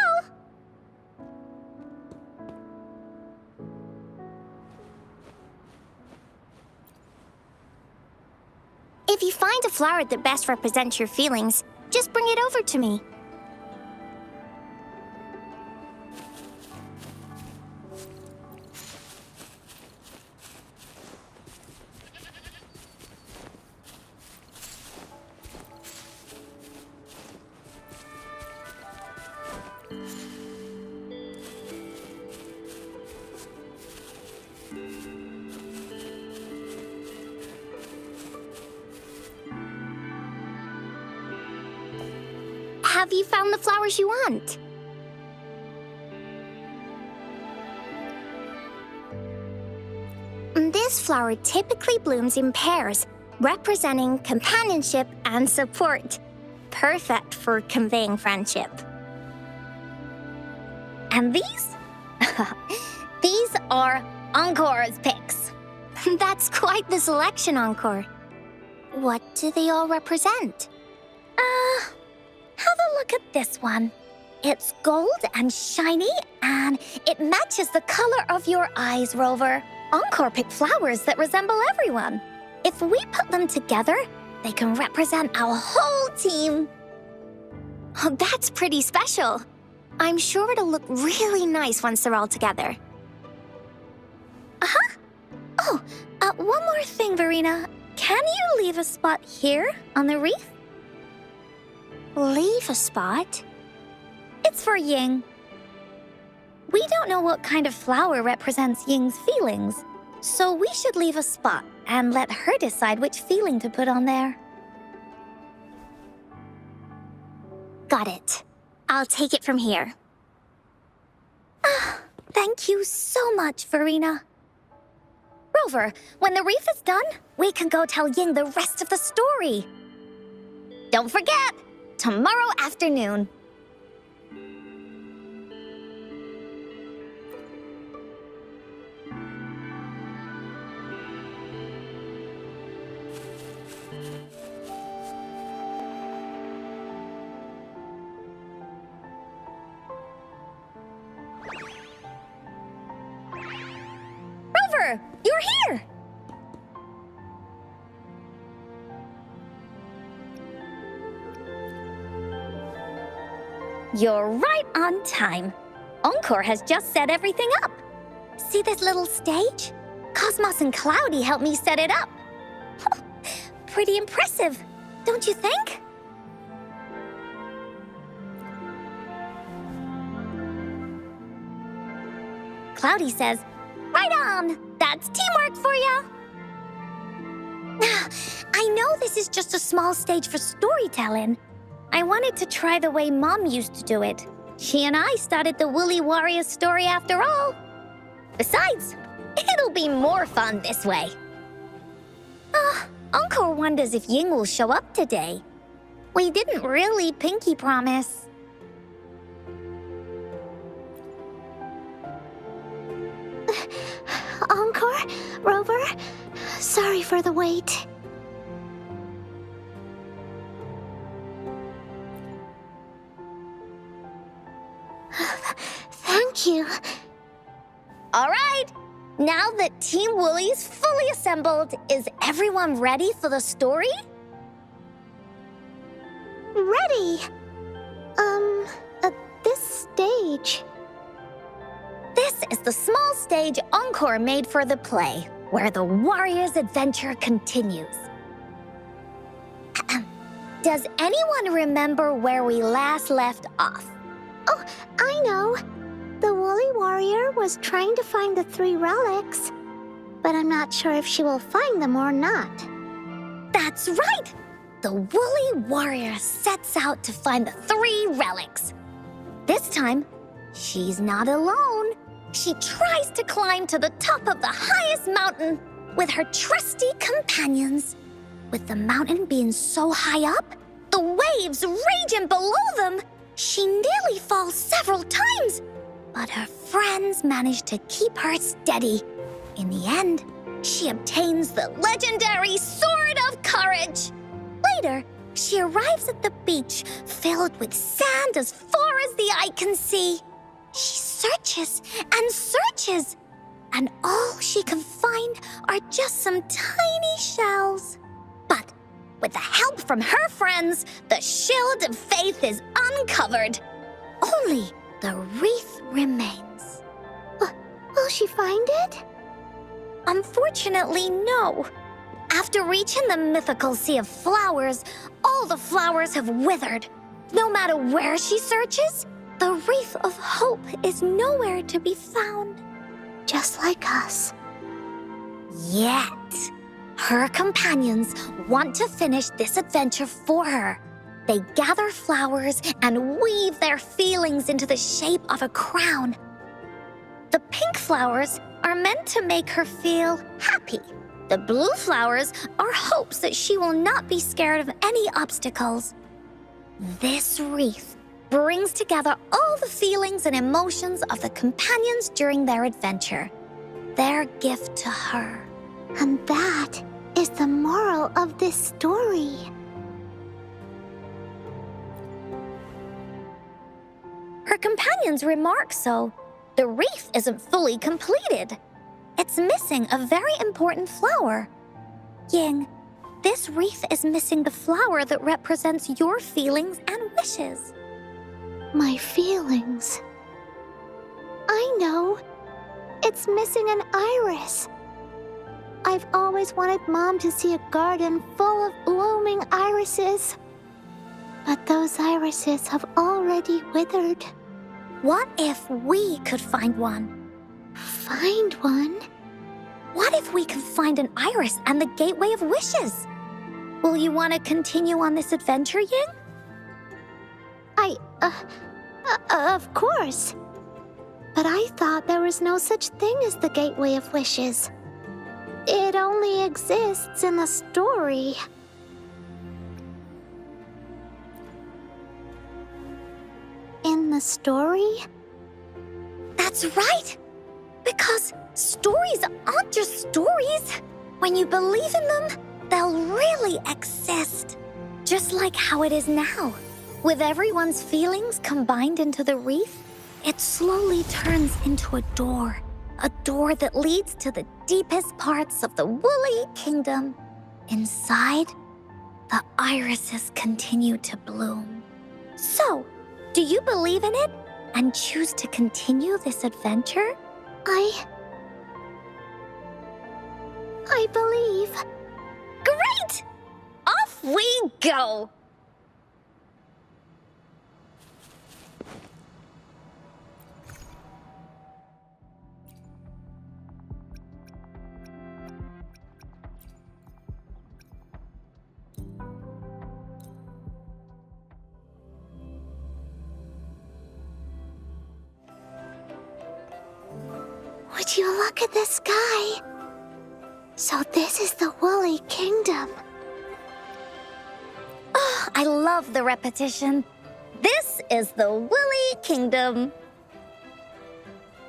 If you find a flower that best represents your feelings, just bring it over to me. Have you found the flowers you want? This flower typically blooms in pairs, representing companionship and support. Perfect for conveying friendship. And these? These are Encore's picks. That's quite the selection, Encore. What do they all represent? Have a look at this one. It's gold and shiny, and it matches the color of your eyes, Rover. Encore picked flowers that resemble everyone. If we put them together, they can represent our whole team. Oh, that's pretty special. I'm sure it'll look really nice once they're all together. Uh-huh. Oh, one more thing, Verena. Can you leave a spot here on the wreath? Leave a spot? It's for Ying. We don't know what kind of flower represents Ying's feelings, so we should leave a spot and let her decide which feeling to put on there. Got it. I'll take it from here. Thank you so much, Verena. Rover, when the wreath is done, we can go tell Ying the rest of the story. Don't forget, tomorrow afternoon. Rover, you're here! You're right on time. Encore has just set everything up. See this little stage? Cosmos and Cloudy helped me set it up. Pretty impressive, don't you think? Cloudy says, right on! That's teamwork for ya! I know this is just a small stage for storytelling. I wanted to try the way Mom used to do it. She and I started the Woolly Warrior story after all. Besides, it'll be more fun this way. Encore wonders if Ying will show up today. We didn't really pinky promise. Encore? Rover? Sorry for the wait. Thank you. All right, now that Team Woolly's fully assembled, is everyone ready for the story? Ready. At this stage. This is the small stage Encore made for the play, where the warrior's adventure continues. Does anyone remember where we last left off? Oh, I know. The woolly warrior was trying to find the 3 relics, but I'm not sure if she will find them or not. That's right! The woolly warrior sets out to find the 3 relics. This time, she's not alone. She tries to climb to the top of the highest mountain with her trusty companions. With the mountain being so high up, the waves raging below them, she nearly falls several times. But her friends manage to keep her steady. In the end, she obtains the legendary Sword of Courage. Later, she arrives at the beach filled with sand as far as the eye can see. She searches and searches, and all she can find are just some tiny shells. But with the help from her friends, the shield of faith is uncovered. Only the wreath remains. Will she find it? Unfortunately, no. After reaching the mythical sea of flowers, all the flowers have withered. No matter where she searches, the wreath of hope is nowhere to be found. Just like us. Yet, her companions want to finish this adventure for her. They gather flowers and weave their feelings into the shape of a crown. The pink flowers are meant to make her feel happy. The blue flowers are hopes that she will not be scared of any obstacles. This wreath brings together all the feelings and emotions of the companions during their adventure. Their gift to her. And that is the moral of this story. Her companions remark so. The wreath isn't fully completed. It's missing a very important flower. Ying, this wreath is missing the flower that represents your feelings and wishes. My feelings. I know. It's missing an iris. I've always wanted Mom to see a garden full of blooming irises. But those irises have already withered. What if we could find one? Find one? What if we could find an iris and the gateway of wishes? Will you want to continue on this adventure, Ying? Of course. But I thought there was no such thing as the gateway of wishes. It only exists in the story. In the story? That's right! Because stories aren't just stories. When you believe in them, they'll really exist. Just like how it is now. With everyone's feelings combined into the wreath, it slowly turns into a door that leads to the deepest parts of the woolly kingdom. Inside, the irises continue to bloom. So, do you believe in it and choose to continue this adventure? I believe. Great! Off we go! Would you look at the sky? So this is the woolly kingdom. Oh, I love the repetition. This is the woolly kingdom.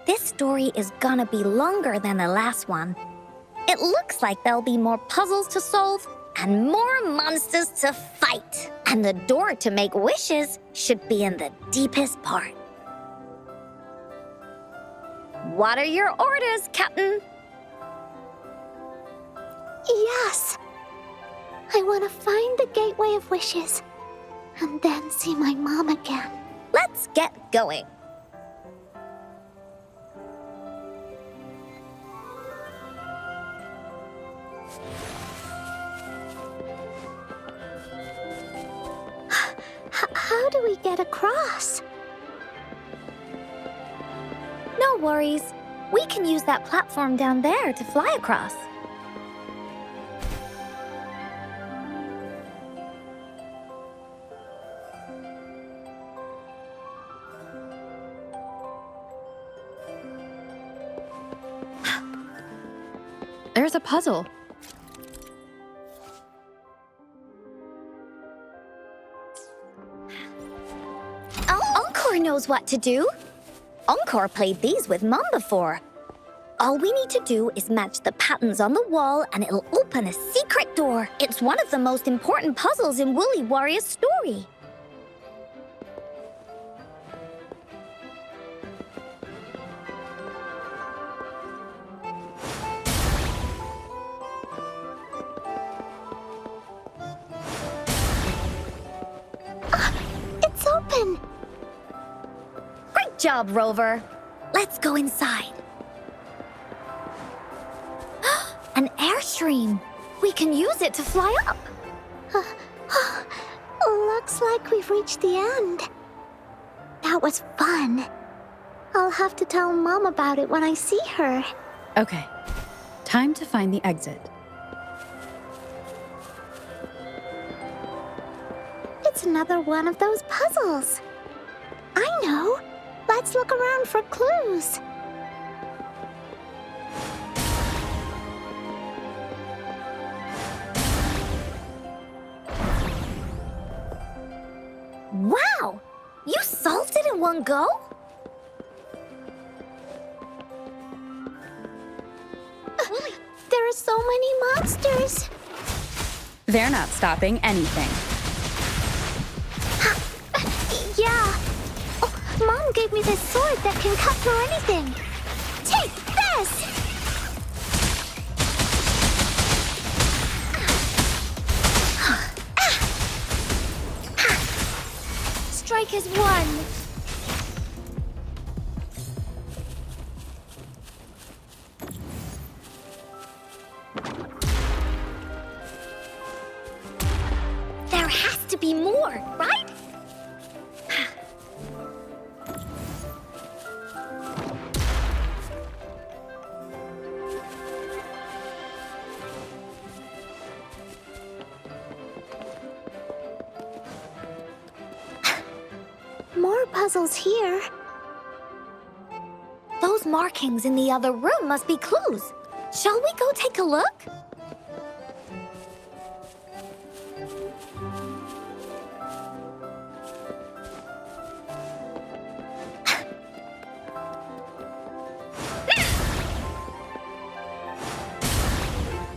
This story is gonna be longer than the last one. It looks like there'll be more puzzles to solve and more monsters to fight. And the door to make wishes should be in the deepest part. What are your orders, Captain? Yes. I want to find the gateway of wishes and then see my mom again. Let's get going. how do we get across? No worries. We can use that platform down there to fly across. There's a puzzle. Encore knows what to do. Encore played these with Mom before. All we need to do is match the patterns on the wall and it'll open a secret door. It's one of the most important puzzles in Woolly Warrior's story. It's open! Great job, Rover. Let's go inside. An airstream. We can use it to fly up. Looks like we've reached the end. That was fun. I'll have to tell Mom about it when I see her. Okay, time to find the exit. It's another one of those puzzles. I know. Let's look around for clues. Wow! You solved it in one go? There are so many monsters. They're not stopping anything. Yeah. Oh, Mom gave me this sword that can cut through anything. Take this! Strike as one. There has to be more, right? More puzzles here. Those markings in the other room must be clues. Shall we go take a look?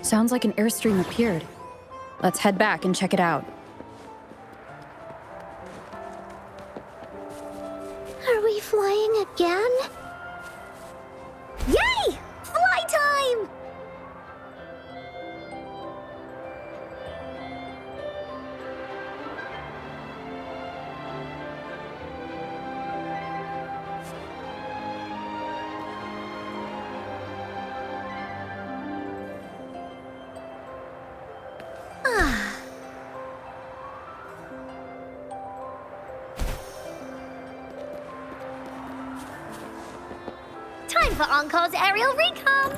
Sounds like an airstream appeared. Let's head back and check it out. Are we flying again? Yay! Fly time! Time for Encore's aerial recon!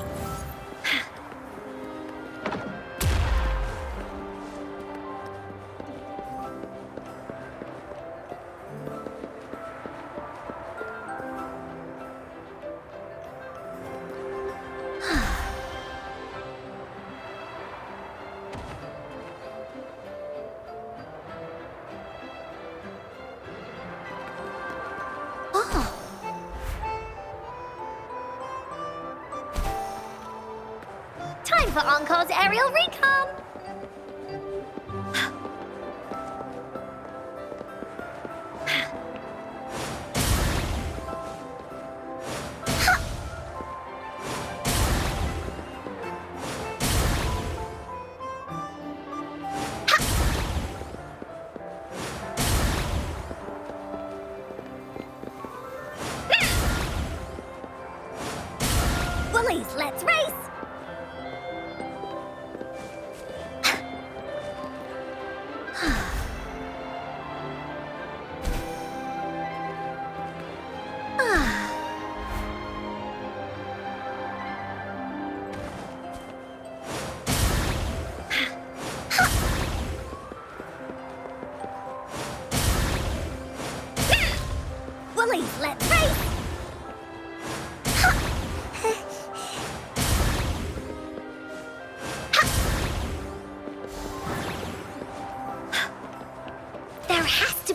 Oh. Time for Encore's aerial recon! Woolies, let's race!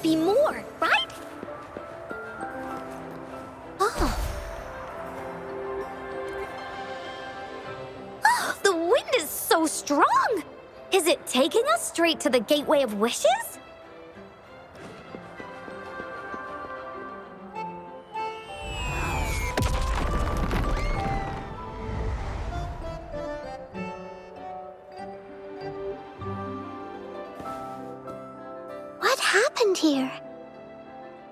be more, right? Oh. Oh, the wind is so strong! Is it taking us straight to the Gateway of Wishes? What happened here?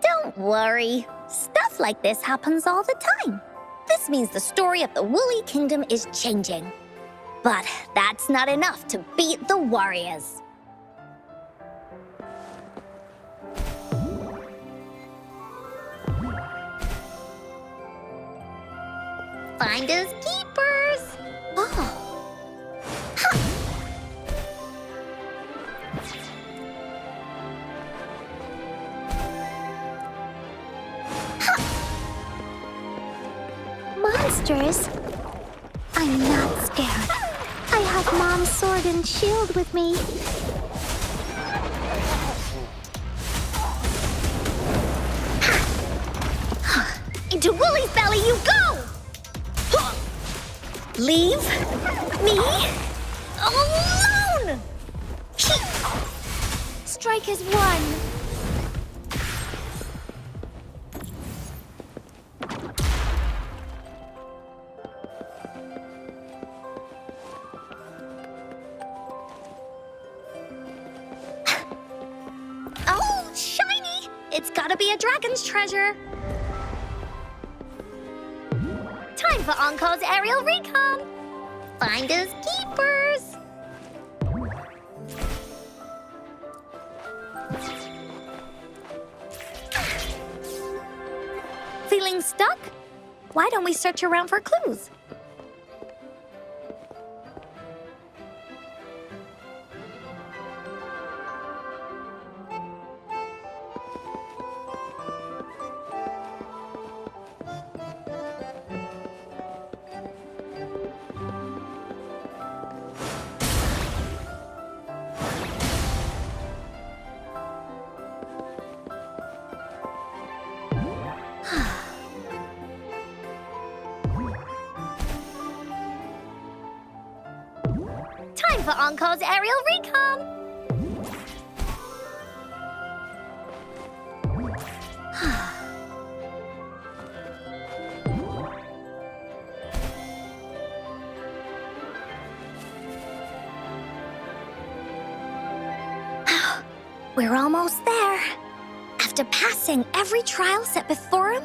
Don't worry. Stuff like this happens all the time. This means the story of the Woolly Kingdom is changing. But that's not enough to beat the warriors. Finders keepers. Oh. Monsters? I'm not scared. I have Mom's sword and shield with me. Into Woolly's belly you go! Leave me alone! Strike is one. Oh, shiny! It's gotta be a dragon's treasure. Time for Encore's aerial recon. Finders keepers. Feeling stuck? Why don't we search around for clues? Time for Encore's aerial recon. We're almost there. After passing every trial set before him,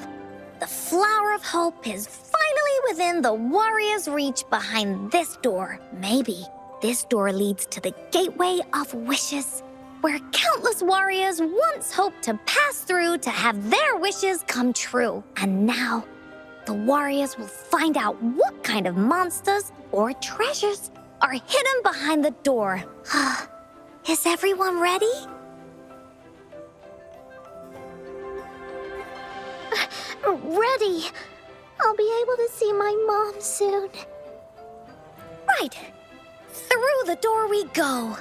the Flower of Hope is finally within the warrior's reach behind this door. Maybe this door leads to the Gateway of Wishes, where countless warriors once hoped to pass through to have their wishes come true. And now, the warriors will find out what kind of monsters or treasures are hidden behind the door. Is everyone ready? Ready. I'll be able to see my mom soon. Right. Through the door we go.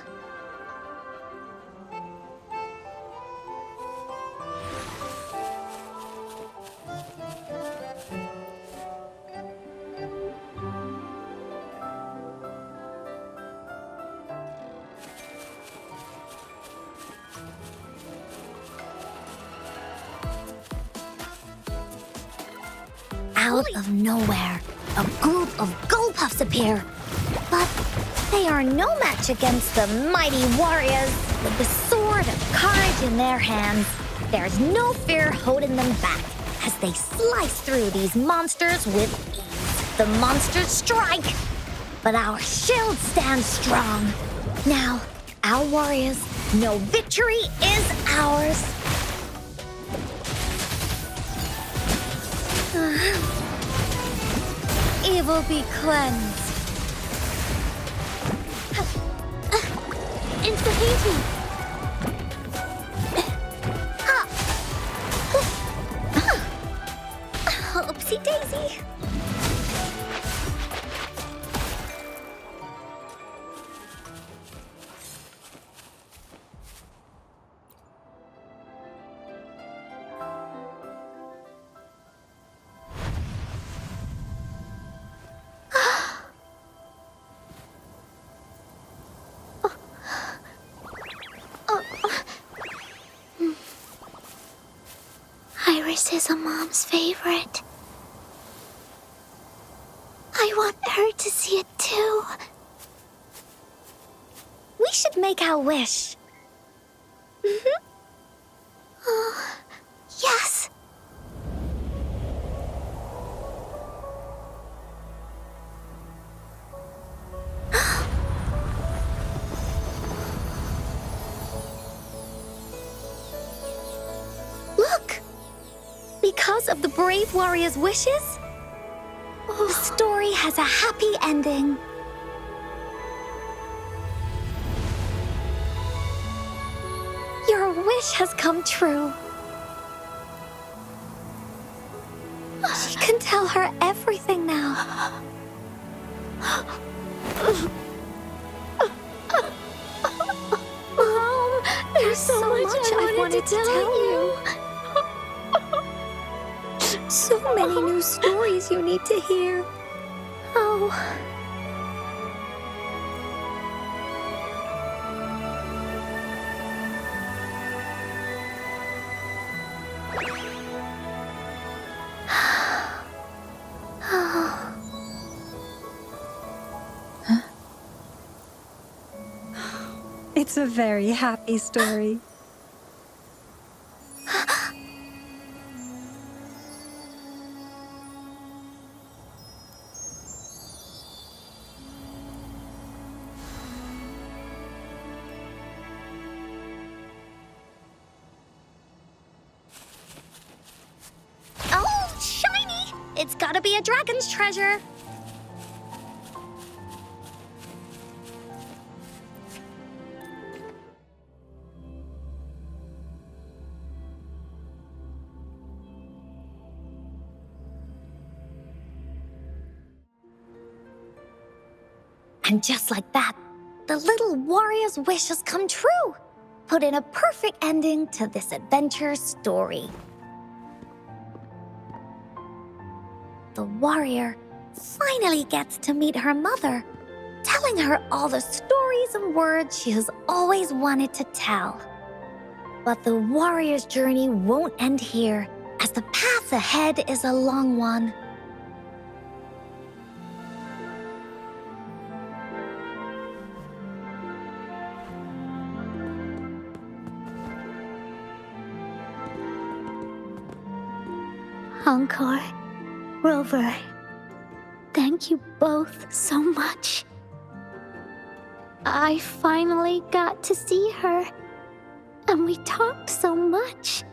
Out of nowhere, a group of Gullpuffs appear. But they are no match against the mighty warriors. With the sword of courage in their hands, there's no fear holding them back as they slice through these monsters with ease. The monsters strike, but our shield stands strong. Now, our warriors know victory is ours. Evil be cleansed. Into the painting. Oopsie daisy. course is a mom's favorite. I want her to see it too. We should make our wish. Oh, yes. Look! Because of the brave warrior's wishes, the story has a happy ending. Your wish has come true. She can tell her everything now. Mom, there's so much I wanted to tell you. So many new stories you need to hear. Oh. It's a very happy story. Oh, shiny! It's gotta be a dragon's treasure. And just like that, the little warrior's wish has come true, putting a perfect ending to this adventure story. The warrior finally gets to meet her mother, telling her all the stories and words she has always wanted to tell. But the warrior's journey won't end here, as the path ahead is a long one. Encore, Rover, thank you both so much. I finally got to see her, and we talked so much.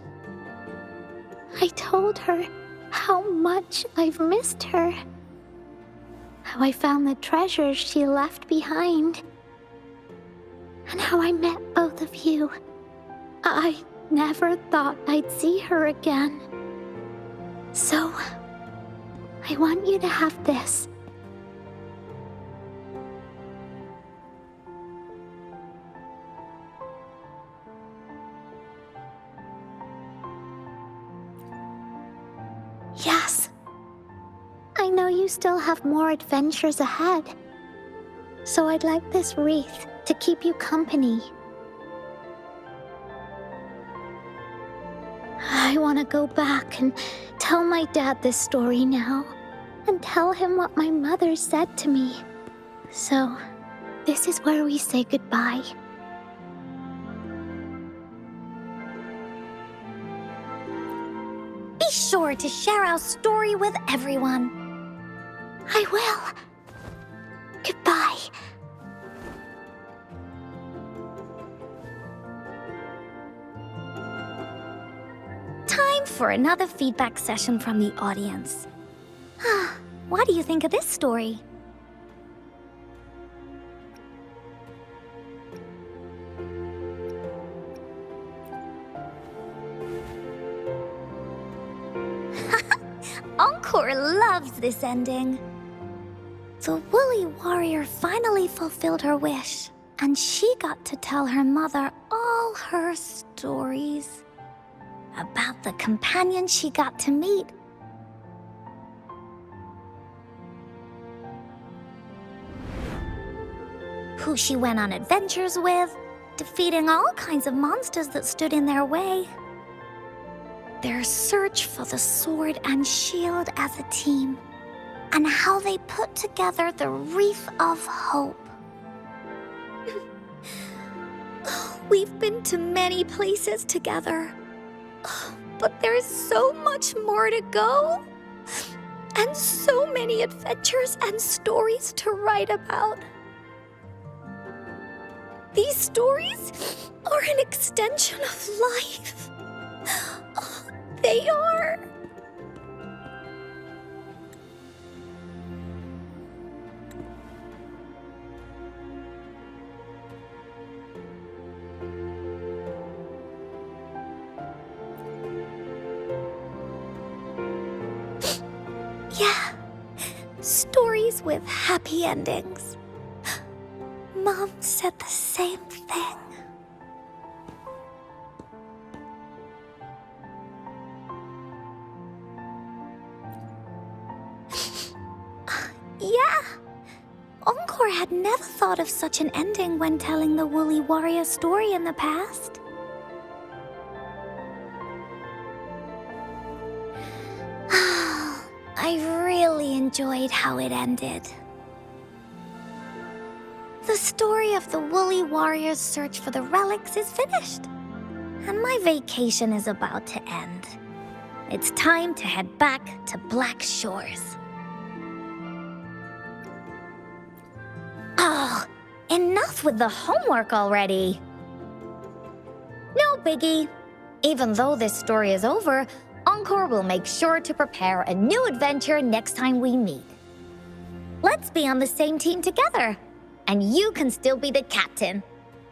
I told her how much I've missed her, how I found the treasures she left behind, and how I met both of you. I never thought I'd see her again. So, I want you to have this. Yes. I know you still have more adventures ahead. So I'd like this wreath to keep you company. I want to go back and tell my dad this story now, and tell him what my mother said to me. So, this is where we say goodbye. Be sure to share our story with everyone. I will. Goodbye. Time for another feedback session from the audience. What do you think of this story? Encore loves this ending. The woolly warrior finally fulfilled her wish, and she got to tell her mother all her stories about the companion she got to meet. Who she went on adventures with, defeating all kinds of monsters that stood in their way. their search for the sword and shield as a team, and how they put together the Wreath of Hope. We've been to many places together, but there's so much more to go, and so many adventures and stories to write about. These stories are an extension of life. They are. Yeah, stories with happy endings. Mom said the same thing. Yeah, Encore had never thought of such an ending when telling the Woolly Warrior story in the past. I really enjoyed how it ended. The story of the Woolly Warrior's search for the relics is finished, and my vacation is about to end. It's time to head back to Black Shores. Oh, enough with the homework already. No biggie. Even though this story is over, Encore will make sure to prepare a new adventure next time we meet. Let's be on the same team together, and you can still be the captain.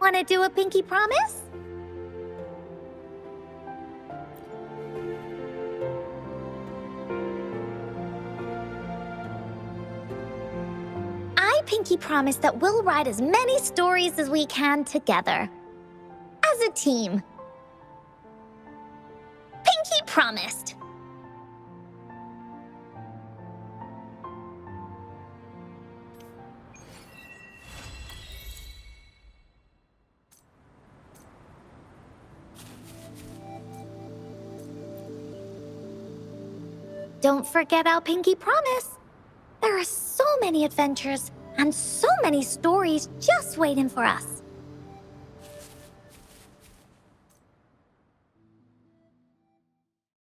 Wanna do a pinky promise? I pinky promise that we'll write as many stories as we can together. As a team. Pinky promised. Don't forget our pinky promise. There are so many adventures and so many stories just waiting for us.